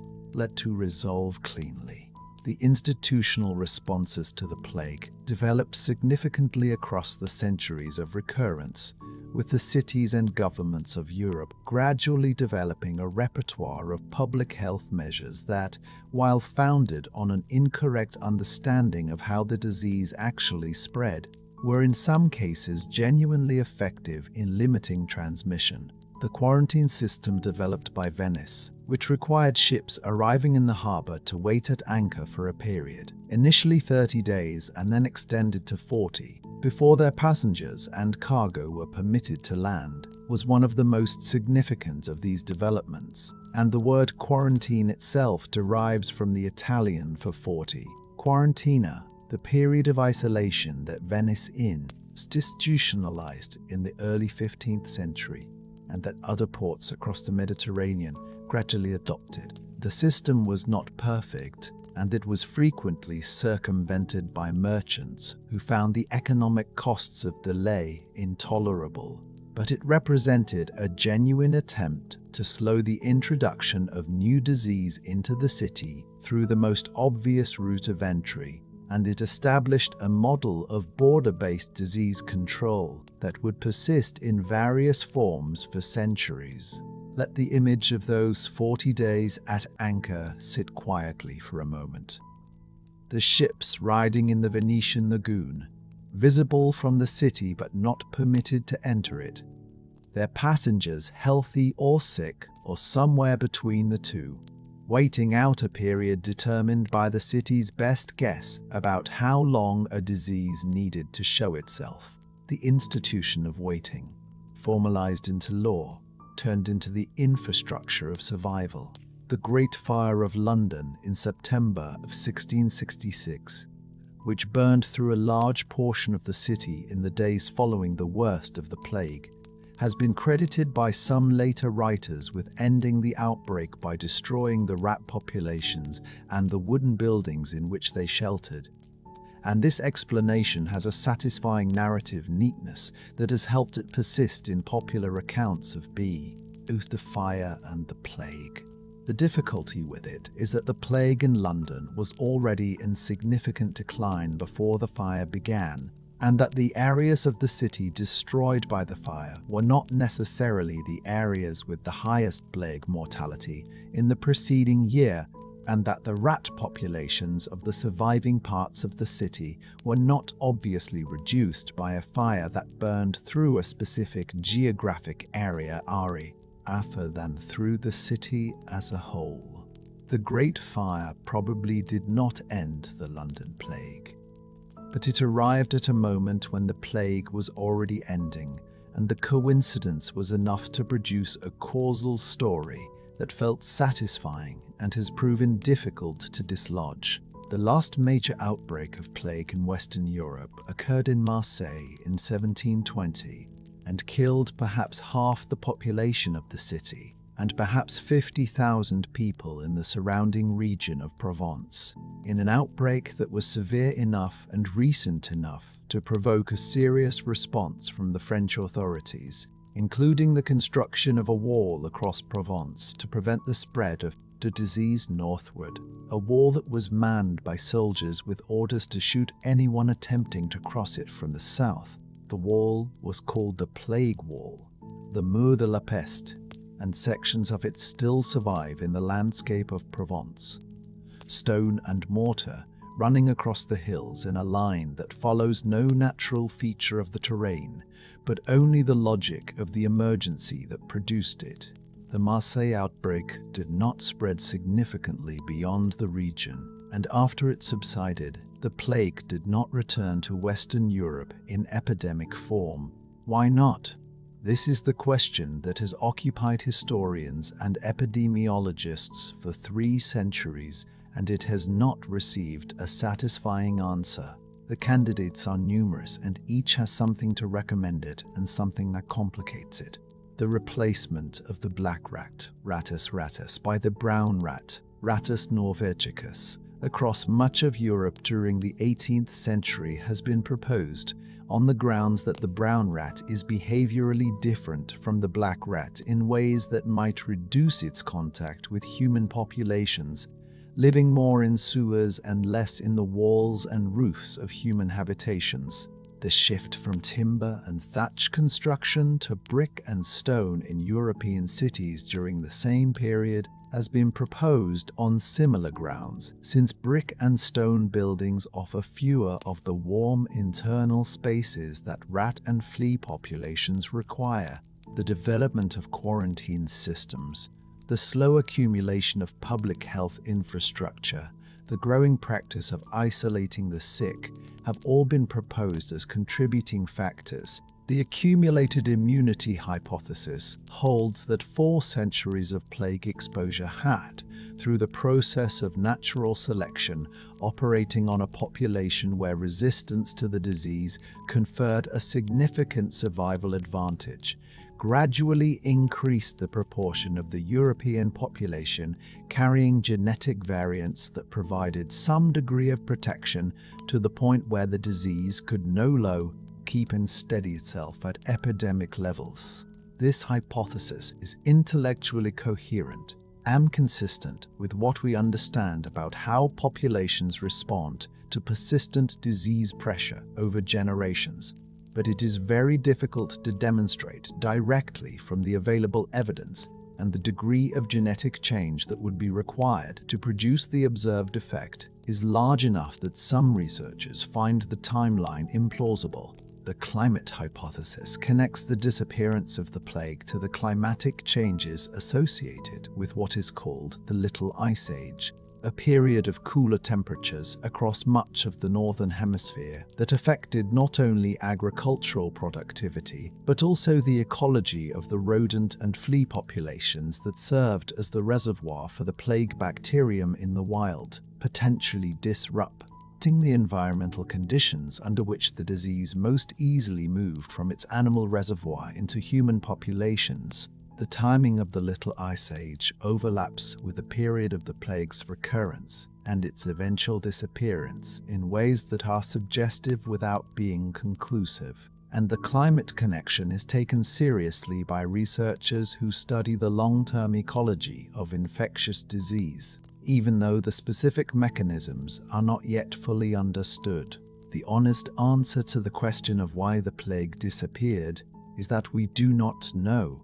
Speaker 1: to resolve cleanly. The institutional responses to the plague developed significantly across the centuries of recurrence, with the cities and governments of Europe gradually developing a repertoire of public health measures that, while founded on an incorrect understanding of how the disease actually spread, were in some cases genuinely effective in limiting transmission. The quarantine system developed by Venice, which required ships arriving in the harbour to wait at anchor for a period, initially 30 days and then extended to 40, before their passengers and cargo were permitted to land, was one of the most significant of these developments, and the word quarantine itself derives from the Italian for 40, quarantina, the period of isolation that Venice institutionalized in the early 15th century, and that other ports across the Mediterranean gradually adopted. The system was not perfect, and it was frequently circumvented by merchants who found the economic costs of delay intolerable, but it represented a genuine attempt to slow the introduction of new disease into the city through the most obvious route of entry, and it established a model of border-based disease control that would persist in various forms for centuries. Let the image of those 40 days at anchor sit quietly for a moment. The ships riding in the Venetian lagoon, visible from the city but not permitted to enter it, their passengers healthy or sick or somewhere between the two, waiting out a period determined by the city's best guess about how long a disease needed to show itself. The institution of waiting, formalized into law, turned into the infrastructure of survival. The Great Fire of London in September of 1666, which burned through a large portion of the city in the days following the worst of the plague, has been credited by some later writers with ending the outbreak by destroying the rat populations and the wooden buildings in which they sheltered. And this explanation has a satisfying narrative neatness that has helped it persist in popular accounts of both the fire and the plague. The difficulty with it is that the plague in London was already in significant decline before the fire began, and that the areas of the city destroyed by the fire were not necessarily the areas with the highest plague mortality in the preceding year, and that the rat populations of the surviving parts of the city were not obviously reduced by a fire that burned through a specific geographic area rather than through the city as a whole. The Great Fire probably did not end the London plague, but it arrived at a moment when the plague was already ending, and the coincidence was enough to produce a causal story that felt satisfying and has proven difficult to dislodge. The last major outbreak of plague in Western Europe occurred in Marseille in 1720 and killed perhaps half the population of the city and perhaps 50,000 people in the surrounding region of Provence, in an outbreak that was severe enough and recent enough to provoke a serious response from the French authorities, including the construction of a wall across Provence to prevent the spread of the disease northward, a wall that was manned by soldiers with orders to shoot anyone attempting to cross it from the south. The wall was called the Plague Wall, the Mur de la Peste, and sections of it still survive in the landscape of Provence. Stone and mortar running across the hills in a line that follows no natural feature of the terrain, but only the logic of the emergency that produced it. The Marseille outbreak did not spread significantly beyond the region, and after it subsided, the plague did not return to Western Europe in epidemic form. Why not? This is the question that has occupied historians and epidemiologists for 3 centuries, and it has not received a satisfying answer. The candidates are numerous, and each has something to recommend it and something that complicates it. The replacement of the black rat, Rattus rattus, by the brown rat, Rattus norvegicus, across much of Europe during the 18th century has been proposed on the grounds that the brown rat is behaviorally different from the black rat in ways that might reduce its contact with human populations, living more in sewers and less in the walls and roofs of human habitations. The shift from timber and thatch construction to brick and stone in European cities during the same period has been proposed on similar grounds, since brick and stone buildings offer fewer of the warm internal spaces that rat and flea populations require. The development of quarantine systems, the slow accumulation of public health infrastructure, the growing practice of isolating the sick have all been proposed as contributing factors. The accumulated immunity hypothesis holds that 4 centuries of plague exposure had, through the process of natural selection operating on a population where resistance to the disease conferred a significant survival advantage, gradually increased the proportion of the European population carrying genetic variants that provided some degree of protection to the point where the disease could no longer keep and steady itself at epidemic levels. This hypothesis is intellectually coherent and consistent with what we understand about how populations respond to persistent disease pressure over generations, but it is very difficult to demonstrate directly from the available evidence, and the degree of genetic change that would be required to produce the observed effect is large enough that some researchers find the timeline implausible. The climate hypothesis connects the disappearance of the plague to the climatic changes associated with what is called the Little Ice Age, a period of cooler temperatures across much of the northern hemisphere that affected not only agricultural productivity, but also the ecology of the rodent and flea populations that served as the reservoir for the plague bacterium in the wild, potentially disrupting the environmental conditions under which the disease most easily moved from its animal reservoir into human populations. The timing of the Little Ice Age overlaps with the period of the plague's recurrence and its eventual disappearance in ways that are suggestive without being conclusive. And the climate connection is taken seriously by researchers who study the long-term ecology of infectious disease, even though the specific mechanisms are not yet fully understood. The honest answer to the question of why the plague disappeared is that we do not know.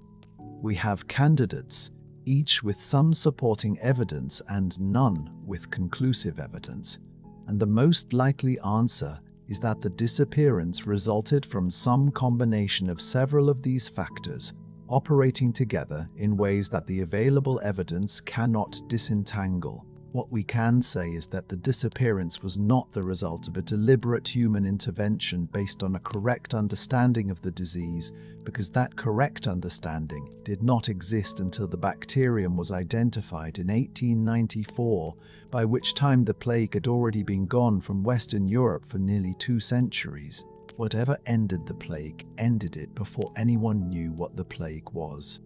Speaker 1: We have candidates, each with some supporting evidence and none with conclusive evidence, and the most likely answer is that the disappearance resulted from some combination of several of these factors operating together in ways that the available evidence cannot disentangle. What we can say is that the disappearance was not the result of a deliberate human intervention based on a correct understanding of the disease, because that correct understanding did not exist until the bacterium was identified in 1894, by which time the plague had already been gone from Western Europe for nearly 2 centuries. Whatever ended the plague ended it before anyone knew what the plague was,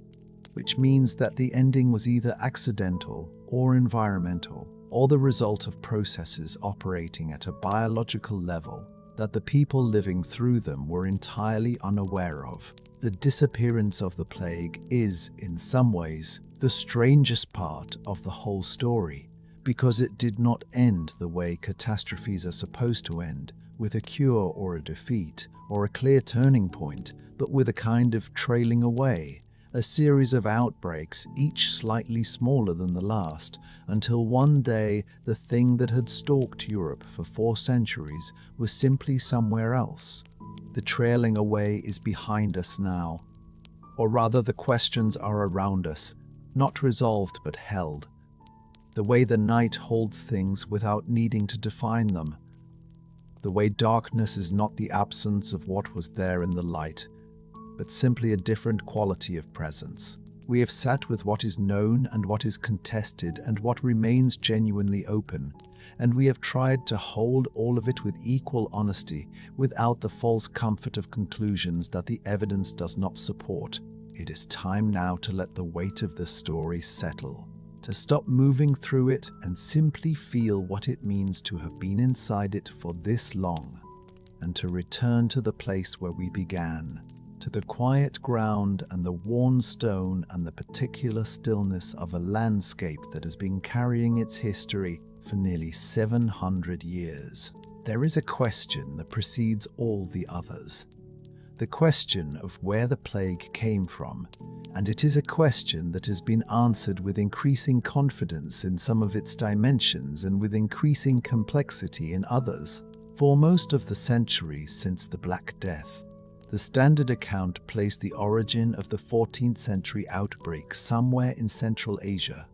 Speaker 1: which means that the ending was either accidental or environmental, or the result of processes operating at a biological level that the people living through them were entirely unaware of. The disappearance of the plague is, in some ways, the strangest part of the whole story, because it did not end the way catastrophes are supposed to end, with a cure or a defeat, or a clear turning point, but with a kind of trailing away, a series of outbreaks, each slightly smaller than the last, until one day the thing that had stalked Europe for 4 centuries was simply somewhere else. The trailing away is behind us now. Or rather, the questions are around us, not resolved but held. The way the night holds things without needing to define them. The way darkness is not the absence of what was there in the light, but simply a different quality of presence. We have sat with what is known and what is contested and what remains genuinely open, and we have tried to hold all of it with equal honesty, without the false comfort of conclusions that the evidence does not support. It is time now to let the weight of the story settle, to stop moving through it and simply feel what it means to have been inside it for this long, and to return to the place where we began, to the quiet ground and the worn stone and the particular stillness of a landscape that has been carrying its history for nearly 700 years. There is a question that precedes all the others, the question of where the plague came from, and it is a question that has been answered with increasing confidence in some of its dimensions and with increasing complexity in others. For most of the centuries since the Black Death, the standard account placed the origin of the 14th century outbreak somewhere in Central Asia,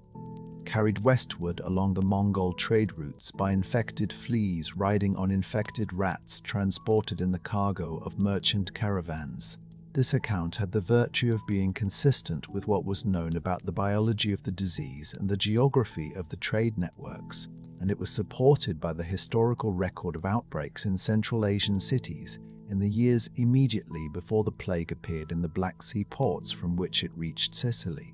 Speaker 1: carried westward along the Mongol trade routes by infected fleas riding on infected rats transported in the cargo of merchant caravans. This account had the virtue of being consistent with what was known about the biology of the disease and the geography of the trade networks, and it was supported by the historical record of outbreaks in Central Asian cities in the years immediately before the plague appeared in the Black Sea ports from which it reached Sicily.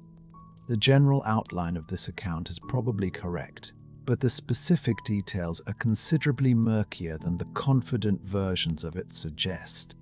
Speaker 1: The general outline of this account is probably correct, but the specific details are considerably murkier than the confident versions of it suggest.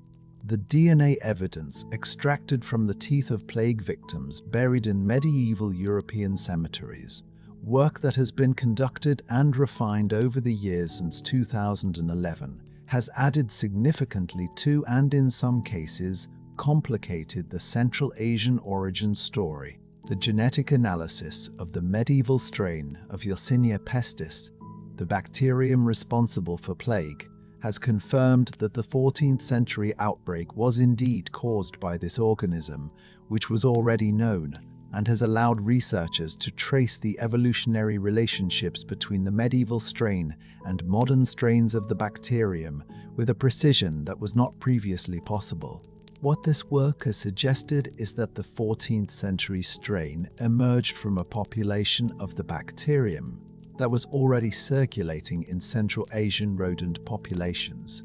Speaker 1: The DNA evidence extracted from the teeth of plague victims buried in medieval European cemeteries, work that has been conducted and refined over the years since 2011, has added significantly to, and in some cases, complicated the Central Asian origin story. The genetic analysis of the medieval strain of Yersinia pestis, the bacterium responsible for plague, has confirmed that the 14th century outbreak was indeed caused by this organism, which was already known, and has allowed researchers to trace the evolutionary relationships between the medieval strain and modern strains of the bacterium with a precision that was not previously possible. What this work has suggested is that the 14th century strain emerged from a population of the bacterium that was already circulating in Central Asian rodent populations,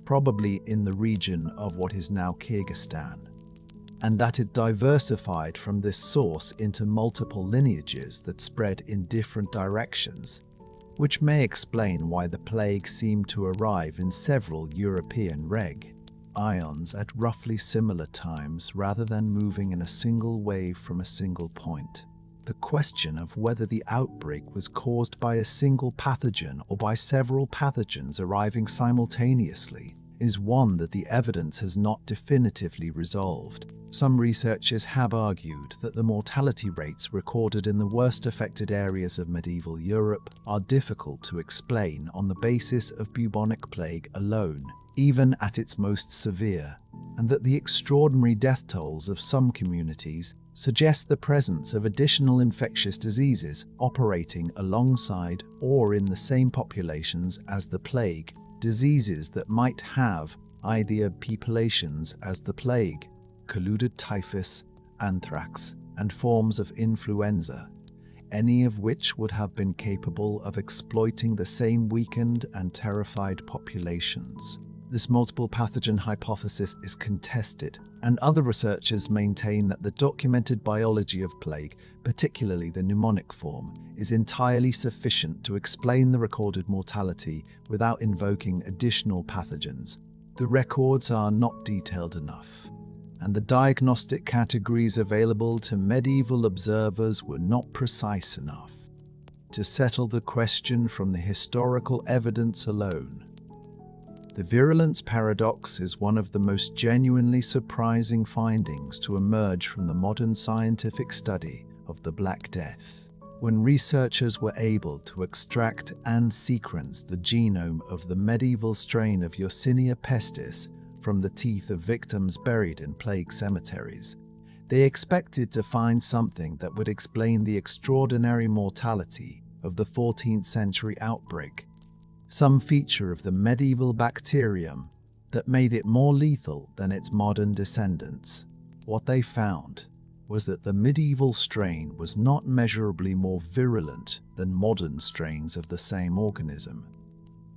Speaker 1: probably in the region of what is now Kyrgyzstan, and that it diversified from this source into multiple lineages that spread in different directions, which may explain why the plague seemed to arrive in several European regions at roughly similar times rather than moving in a single wave from a single point. The question of whether the outbreak was caused by a single pathogen or by several pathogens arriving simultaneously is one that the evidence has not definitively resolved. Some researchers have argued that the mortality rates recorded in the worst affected areas of medieval Europe are difficult to explain on the basis of bubonic plague alone, even at its most severe, and that the extraordinary death tolls of some communities suggest the presence of additional infectious diseases operating alongside or in the same populations as the plague, diseases that might have either populations as the plague, colluded typhus, anthrax, and forms of influenza, any of which would have been capable of exploiting the same weakened and terrified populations. This multiple pathogen hypothesis is contested, and other researchers maintain that the documented biology of plague, particularly the pneumonic form, is entirely sufficient to explain the recorded mortality without invoking additional pathogens. The records are not detailed enough, and the diagnostic categories available to medieval observers were not precise enough to settle the question from the historical evidence alone. The virulence paradox is one of the most genuinely surprising findings to emerge from the modern scientific study of the Black Death. When researchers were able to extract and sequence the genome of the medieval strain of Yersinia pestis from the teeth of victims buried in plague cemeteries, they expected to find something that would explain the extraordinary mortality of the 14th century outbreak, some feature of the medieval bacterium that made it more lethal than its modern descendants. What they found was that the medieval strain was not measurably more virulent than modern strains of the same organism.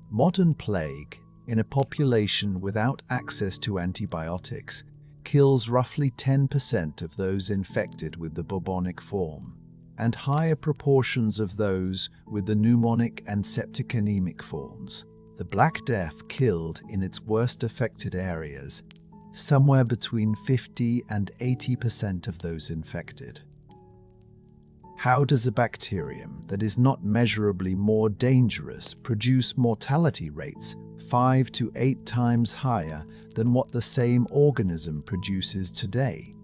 Speaker 1: Modern plague, in a population without access to antibiotics, kills roughly 10% of those infected with the bubonic form, and higher proportions of those with the pneumonic and septic anemic forms. The Black Death killed in its worst affected areas somewhere between 50 and 80% of those infected. How does a bacterium that is not measurably more dangerous produce mortality rates 5 to 8 times higher than what the same organism produces today?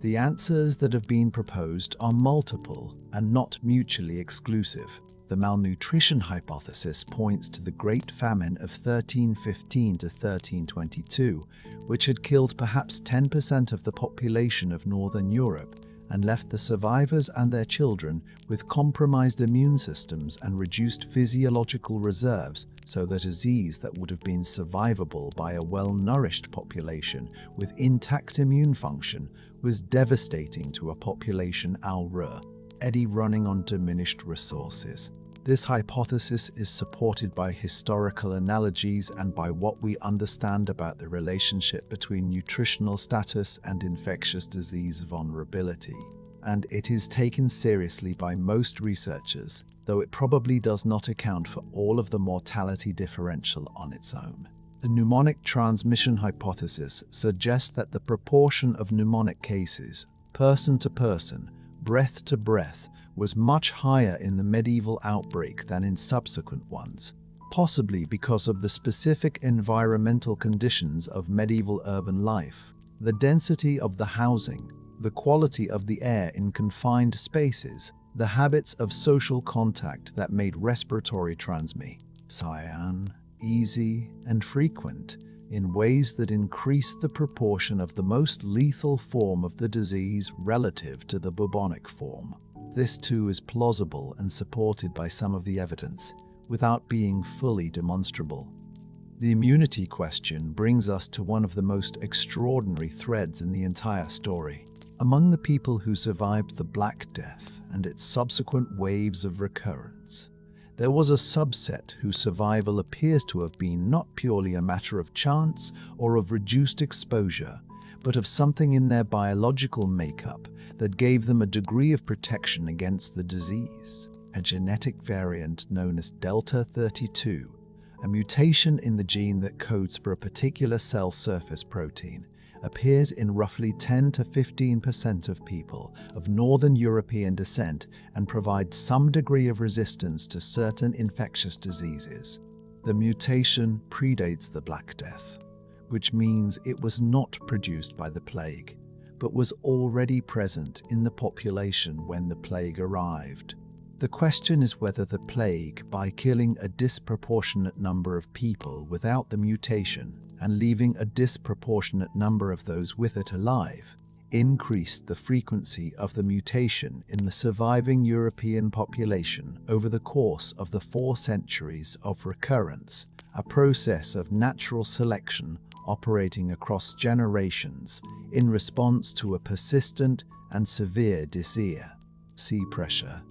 Speaker 1: The answers that have been proposed are multiple and not mutually exclusive. The malnutrition hypothesis points to the Great Famine of 1315 to 1322, which had killed perhaps 10% of the population of Northern Europe and left the survivors and their children with compromised immune systems and reduced physiological reserves, so that a disease that would have been survivable by a well-nourished population with intact immune function was devastating to a population already running on diminished resources. This hypothesis is supported by historical analogies and by what we understand about the relationship between nutritional status and infectious disease vulnerability, and it is taken seriously by most researchers, though it probably does not account for all of the mortality differential on its own. The pneumonic transmission hypothesis suggests that the proportion of pneumonic cases, person to person, breath to breath, was much higher in the medieval outbreak than in subsequent ones, possibly because of the specific environmental conditions of medieval urban life, the density of the housing, the quality of the air in confined spaces, the habits of social contact that made respiratory transmission easy and frequent, in ways that increased the proportion of the most lethal form of the disease relative to the bubonic form. This too is plausible and supported by some of the evidence, without being fully demonstrable. The immunity question brings us to one of the most extraordinary threads in the entire story. Among the people who survived the Black Death and its subsequent waves of recurrence, there was a subset whose survival appears to have been not purely a matter of chance or of reduced exposure, but of something in their biological makeup that gave them a degree of protection against the disease. A genetic variant known as Delta 32, a mutation in the gene that codes for a particular cell surface protein, appears in roughly 10 to 15% of people of Northern European descent and provides some degree of resistance to certain infectious diseases. The mutation predates the Black Death, which means it was not produced by the plague, but was already present in the population when the plague arrived. The question is whether the plague, by killing a disproportionate number of people without the mutation and leaving a disproportionate number of those with it alive, increased the frequency of the mutation in the surviving European population over the course of the 4 centuries of recurrence, a process of natural selection operating across generations in response to a persistent and severe disease. Sea pressure.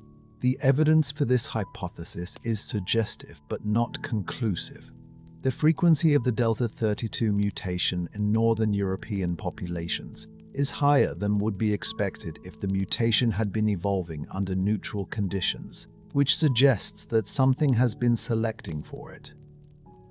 Speaker 1: The evidence for this hypothesis is suggestive but not conclusive. The frequency of the Delta 32 mutation in Northern European populations is higher than would be expected if the mutation had been evolving under neutral conditions, which suggests that something has been selecting for it.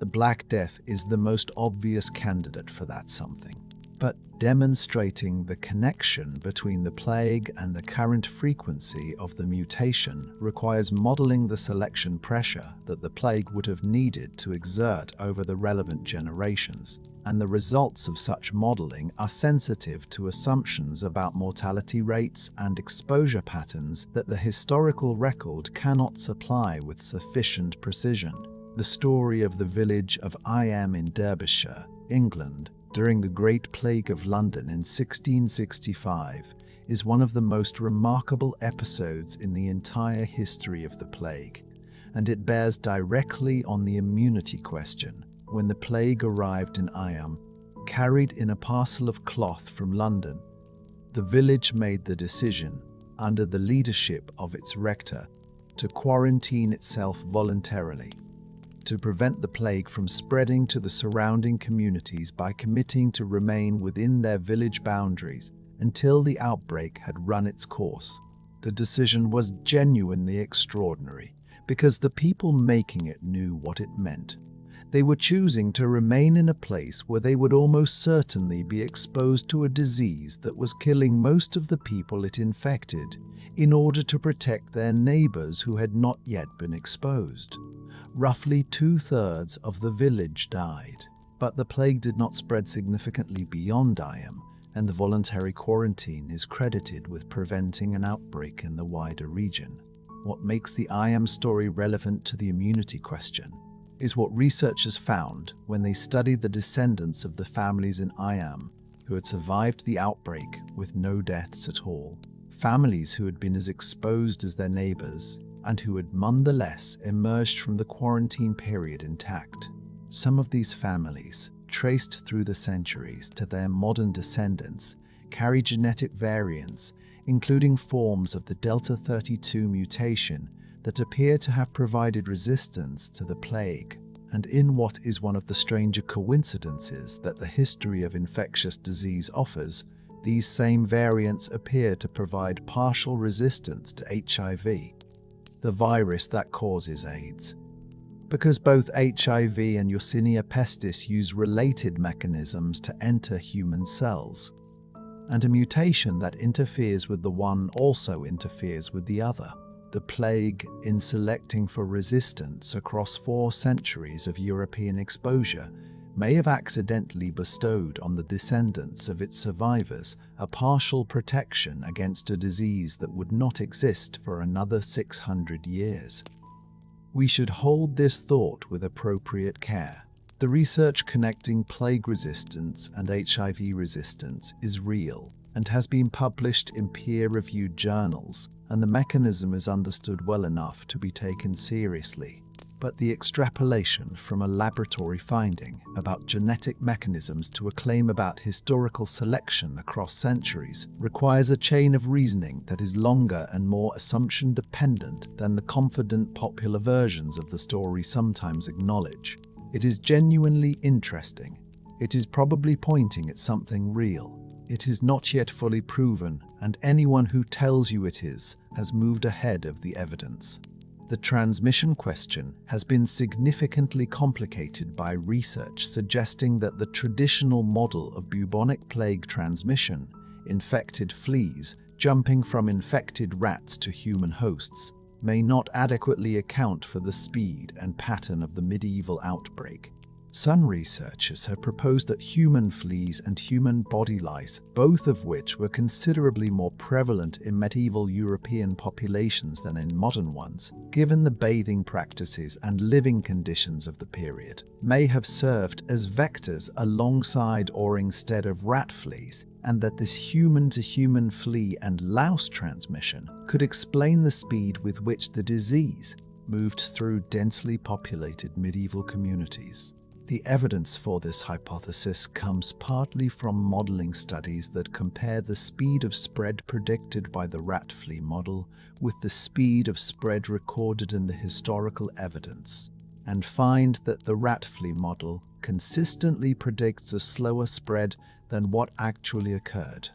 Speaker 1: The Black Death is the most obvious candidate for that something, but demonstrating the connection between the plague and the current frequency of the mutation requires modeling the selection pressure that the plague would have needed to exert over the relevant generations, and the results of such modeling are sensitive to assumptions about mortality rates and exposure patterns that the historical record cannot supply with sufficient precision. The story of the village of Iam in Derbyshire, England, during the Great Plague of London in 1665 is one of the most remarkable episodes in the entire history of the plague, and it bears directly on the immunity question. When the plague arrived in Iam, carried in a parcel of cloth from London, the village made the decision, under the leadership of its rector, to quarantine itself voluntarily, to prevent the plague from spreading to the surrounding communities by committing to remain within their village boundaries until the outbreak had run its course. The decision was genuinely extraordinary because the people making it knew what it meant. They were choosing to remain in a place where they would almost certainly be exposed to a disease that was killing most of the people it infected, in order to protect their neighbors who had not yet been exposed. Roughly 2/3 of the village died, but the plague did not spread significantly beyond Iam, and the voluntary quarantine is credited with preventing an outbreak in the wider region. What makes the Iam story relevant to the immunity question is what researchers found when they studied the descendants of the families in Iam who had survived the outbreak with no deaths at all. Families who had been as exposed as their neighbors and who had nonetheless emerged from the quarantine period intact. Some of these families, traced through the centuries to their modern descendants, carry genetic variants, including forms of the Delta 32 mutation that appear to have provided resistance to the plague. And in what is one of the stranger coincidences that the history of infectious disease offers, these same variants appear to provide partial resistance to HIV, the virus that causes AIDS. Because both HIV and Yersinia pestis use related mechanisms to enter human cells, and a mutation that interferes with the one also interferes with the other. The plague, in selecting for resistance across 4 centuries of European exposure, may have accidentally bestowed on the descendants of its survivors a partial protection against a disease that would not exist for another 600 years. We should hold this thought with appropriate care, The research connecting plague resistance and HIV resistance is real and has been published in peer-reviewed journals, and the mechanism is understood well enough to be taken seriously. But the extrapolation from a laboratory finding about genetic mechanisms to a claim about historical selection across centuries requires a chain of reasoning that is longer and more assumption-dependent than the confident popular versions of the story sometimes acknowledge. It is genuinely interesting. It is probably pointing at something real. It is not yet fully proven, and anyone who tells you it is has moved ahead of the evidence. The transmission question has been significantly complicated by research suggesting that the traditional model of bubonic plague transmission, infected fleas jumping from infected rats to human hosts, may not adequately account for the speed and pattern of the medieval outbreak. Some researchers have proposed that human fleas and human body lice, both of which were considerably more prevalent in medieval European populations than in modern ones, given the bathing practices and living conditions of the period, may have served as vectors alongside or instead of rat fleas, and that this human-to-human flea and louse transmission could explain the speed with which the disease moved through densely populated medieval communities. The evidence for this hypothesis comes partly from modeling studies that compare the speed of spread predicted by the rat flea model with the speed of spread recorded in the historical evidence, and find that the rat flea model consistently predicts a slower spread than what actually occurred.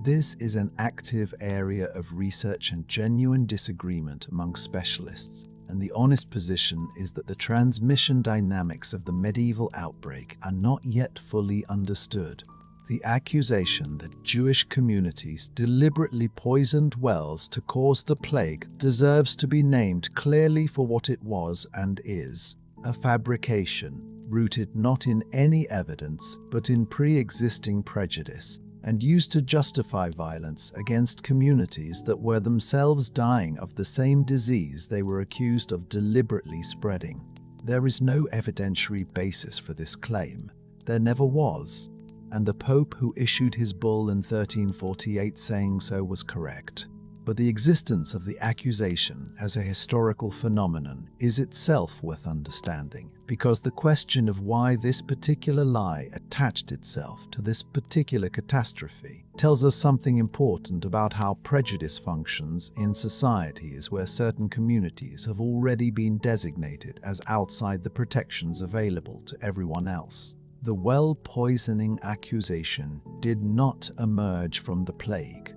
Speaker 1: This is an active area of research and genuine disagreement among specialists, and the honest position is that the transmission dynamics of the medieval outbreak are not yet fully understood. The accusation that Jewish communities deliberately poisoned wells to cause the plague deserves to be named clearly for what it was and is: a fabrication, rooted not in any evidence but in pre-existing prejudice, and used to justify violence against communities that were themselves dying of the same disease they were accused of deliberately spreading. There is no evidentiary basis for this claim. There never was, and the Pope who issued his bull in 1348 saying so was correct. But the existence of the accusation as a historical phenomenon is itself worth understanding, because the question of why this particular lie attached itself to this particular catastrophe tells us something important about how prejudice functions in societies where certain communities have already been designated as outside the protections available to everyone else. The well poisoning accusation did not emerge from the plague.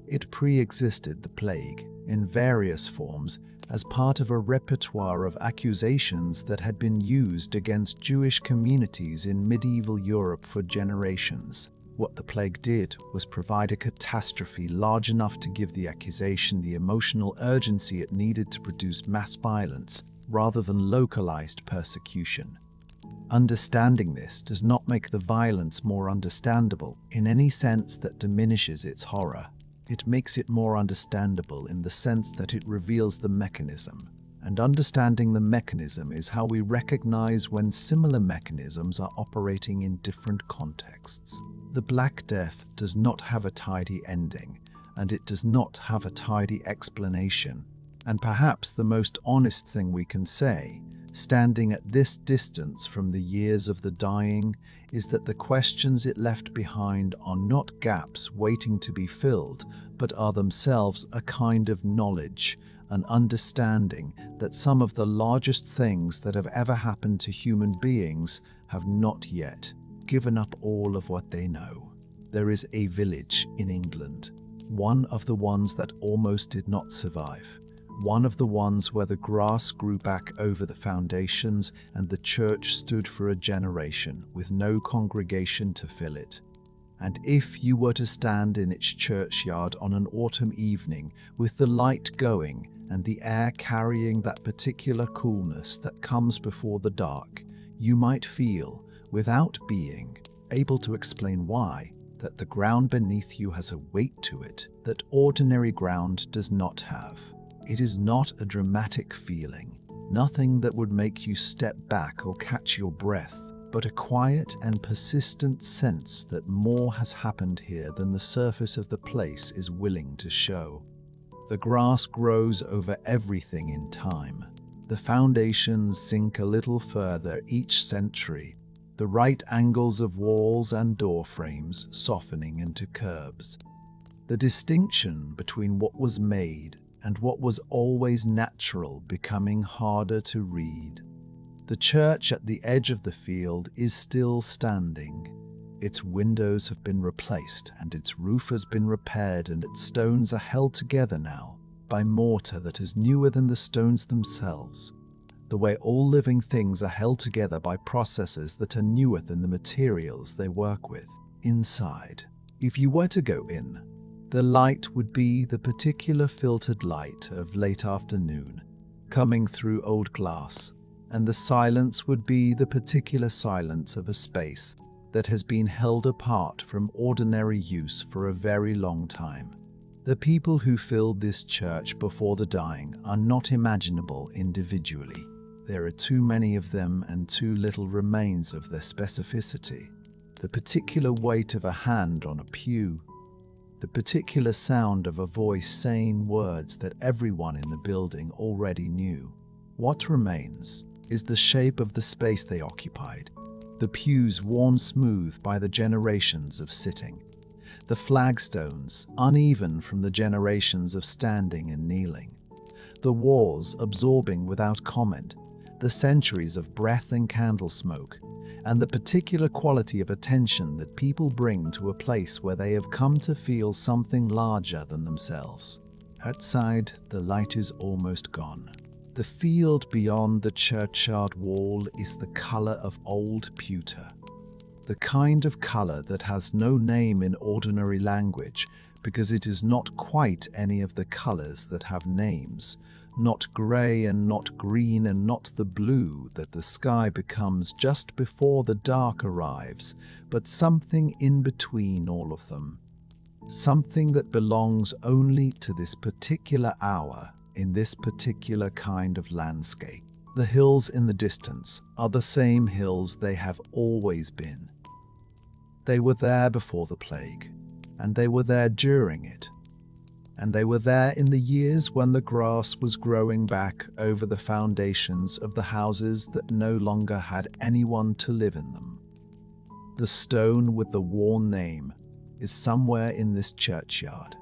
Speaker 1: It pre-existed the plague, in various forms, as part of a repertoire of accusations that had been used against Jewish communities in medieval Europe for generations. What the plague did was provide a catastrophe large enough to give the accusation the emotional urgency it needed to produce mass violence, rather than localized persecution. Understanding this does not make the violence more understandable in any sense that diminishes its horror. It makes it more understandable in the sense that it reveals the mechanism, and understanding the mechanism is how we recognize when similar mechanisms are operating in different contexts. The Black Death does not have a tidy ending, and it does not have a tidy explanation. And perhaps the most honest thing we can say, standing at this distance from the years of the dying, is that the questions it left behind are not gaps waiting to be filled, but are themselves a kind of knowledge, an understanding that some of the largest things that have ever happened to human beings have not yet given up all of what they know. There is a village in England, one of the ones that almost did not survive. One of the ones where the grass grew back over the foundations and the church stood for a generation with no congregation to fill it. And if you were to stand in its churchyard on an autumn evening with the light going and the air carrying that particular coolness that comes before the dark, you might feel, without being able to explain why, that the ground beneath you has a weight to it that ordinary ground does not have. It is not a dramatic feeling, nothing that would make you step back or catch your breath. but a quiet and persistent sense that more has happened here than the surface of the place is willing to show. The grass grows over everything in time. The foundations sink a little further each century, the right angles of walls and door frames softening into curves. The distinction between what was made and what was always natural becoming harder to read. The church at the edge of the field is still standing. Its windows have been replaced and its roof has been repaired, and its stones are held together now by mortar that is newer than the stones themselves. The way all living things are held together by processes that are newer than the materials they work with. Inside, if you were to go in, the light would be the particular filtered light of late afternoon coming through old glass, and the silence would be the particular silence of a space that has been held apart from ordinary use for a very long time. The people who filled this church before the dying are not imaginable individually. There are too many of them and too little remains of their specificity. The particular weight of a hand on a pew, the particular sound of a voice saying words that everyone in the building already knew. What remains is the shape of the space they occupied, the pews worn smooth by the generations of sitting, the flagstones uneven from the generations of standing and kneeling, the walls absorbing without comment the centuries of breath and candle smoke, and the particular quality of attention that people bring to a place where they have come to feel something larger than themselves. Outside, the light is almost gone. The field beyond the churchyard wall is the colour of old pewter, the kind of colour that has no name in ordinary language because it is not quite any of the colours that have names, not grey and not green and not the blue that the sky becomes just before the dark arrives, but something in between all of them, something that belongs only to this particular hour in this particular kind of landscape. The hills in the distance are the same hills they have always been. They were there before the plague, and they were there during it, and they were there in the years when the grass was growing back over the foundations of the houses that no longer had anyone to live in them. The stone with the worn name is somewhere in this churchyard.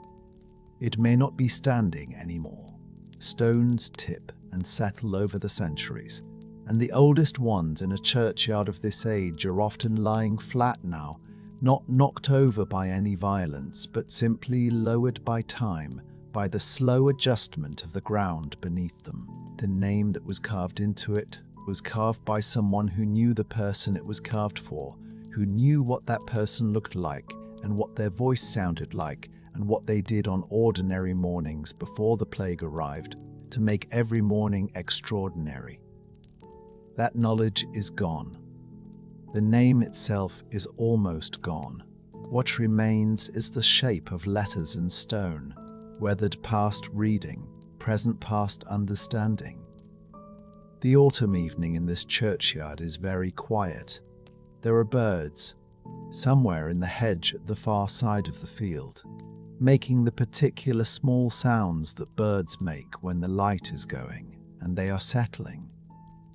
Speaker 1: It may not be standing anymore. Stones tip and settle over the centuries, and the oldest ones in a churchyard of this age are often lying flat now, not knocked over by any violence, but simply lowered by time, by the slow adjustment of the ground beneath them. The name that was carved into it was carved by someone who knew the person it was carved for, who knew what that person looked like and what their voice sounded like, and what they did on ordinary mornings before the plague arrived to make every morning extraordinary. That knowledge is gone. The name itself is almost gone. What remains is the shape of letters in stone, weathered past reading, present past understanding. The autumn evening in this churchyard is very quiet. There are birds, somewhere in the hedge at the far side of the field, making the particular small sounds that birds make when the light is going and they are settling.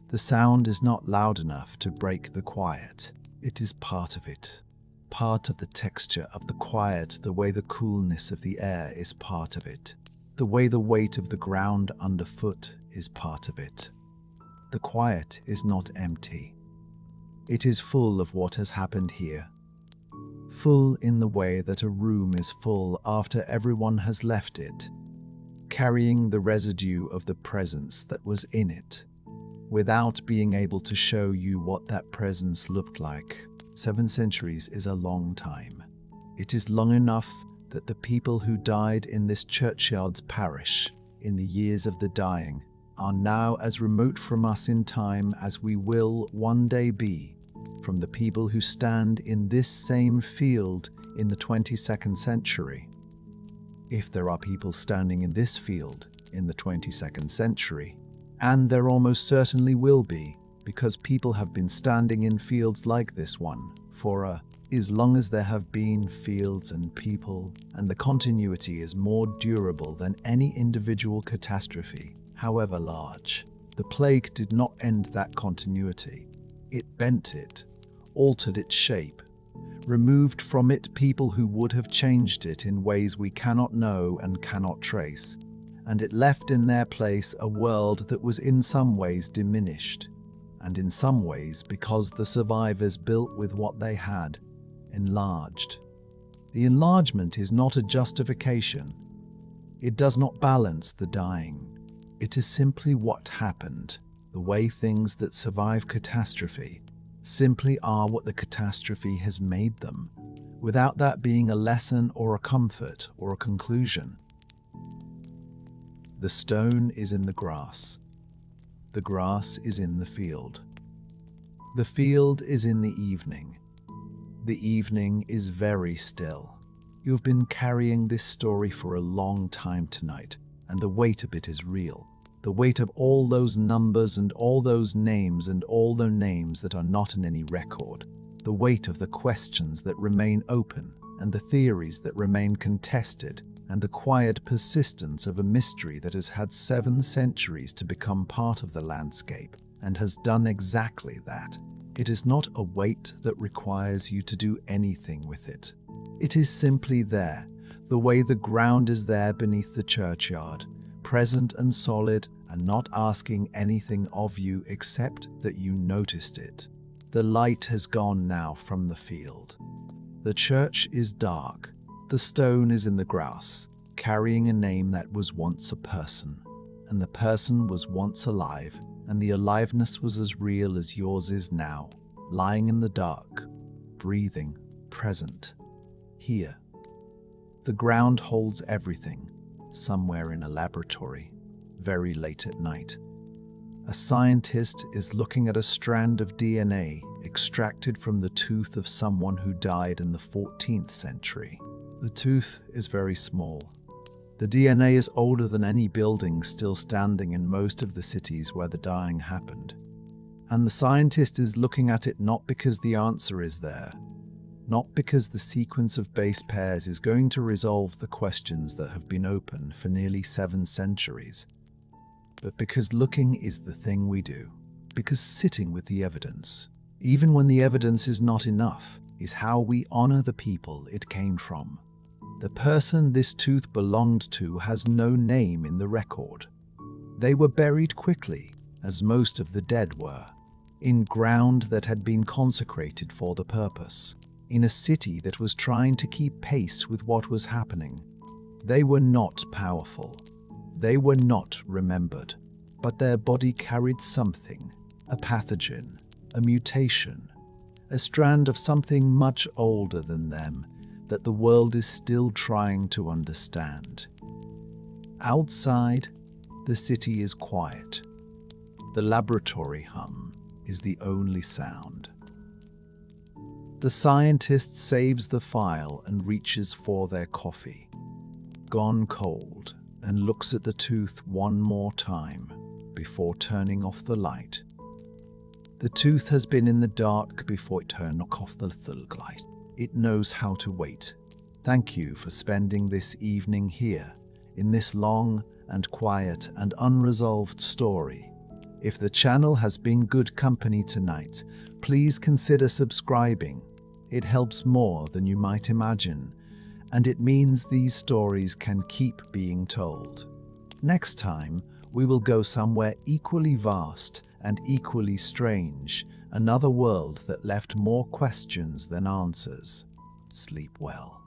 Speaker 1: The sound is not loud enough to break the quiet. It is part of it, part of the texture of the quiet, the way the coolness of the air is part of it, the way the weight of the ground underfoot is part of it. The quiet is not empty. It is full of what has happened here. Full in the way that a room is full after everyone has left it, carrying the residue of the presence that was in it, without being able to show you what that presence looked like. 7 centuries is a long time. It is long enough that the people who died in this churchyard's parish, in the years of the dying, are now as remote from us in time as we will one day be from the people who stand in this same field in the 22nd century. If there are people standing in this field in the 22nd century, and there almost certainly will be, because people have been standing in fields like this one for as long as there have been fields and people, and the continuity is more durable than any individual catastrophe, however large. The plague did not end that continuity. It bent it, altered its shape, removed from it people who would have changed it in ways we cannot know and cannot trace, and it left in their place a world that was in some ways diminished, and in some ways, because the survivors built with what they had, enlarged. The enlargement is not a justification. It does not balance the dying. It is simply what happened. The way things that survive catastrophe simply are what the catastrophe has made them, without that being a lesson or a comfort or a conclusion. The stone is in the grass. The grass is in the field. The field is in the evening. The evening is very still. You have been carrying this story for a long time tonight, and the weight of it is real. The weight of all those numbers and all those names and all the names that are not in any record. The weight of the questions that remain open and the theories that remain contested, and the quiet persistence of a mystery that has had 7 centuries to become part of the landscape and has done exactly that. It is not a weight that requires you to do anything with it. It is simply there, the way the ground is there beneath the churchyard, present and solid and not asking anything of you except that you noticed it. The light has gone now from the field. The church is dark. The stone is in the grass, carrying a name that was once a person, and the person was once alive, and the aliveness was as real as yours is now, lying in the dark, breathing, present, here. The ground holds everything, somewhere in a laboratory, very late at night. A scientist is looking at a strand of DNA extracted from the tooth of someone who died in the 14th century. The tooth is very small. The DNA is older than any building still standing in most of the cities where the dying happened. And the scientist is looking at it not because the answer is there, not because the sequence of base pairs is going to resolve the questions that have been open for nearly 7 centuries, but because looking is the thing we do, because sitting with the evidence, even when the evidence is not enough, is how we honor the people it came from. The person this tooth belonged to has no name in the record. They were buried quickly, as most of the dead were, in ground that had been consecrated for the purpose, in a city that was trying to keep pace with what was happening. They were not powerful. They were not remembered, but their body carried something, a pathogen, a mutation, a strand of something much older than them that the world is still trying to understand. Outside, the city is quiet. The laboratory hum is the only sound. The scientist saves the file and reaches for their coffee, gone cold, and looks at the tooth one more time before turning off the light. The tooth has been in the dark before it turned off the light. It knows how to wait. Thank you for spending this evening here, in this long and quiet and unresolved story. If the channel has been good company tonight, please consider subscribing. It helps more than you might imagine, and it means these stories can keep being told. Next time, we will go somewhere equally vast and equally strange, another world that left more questions than answers. Sleep well.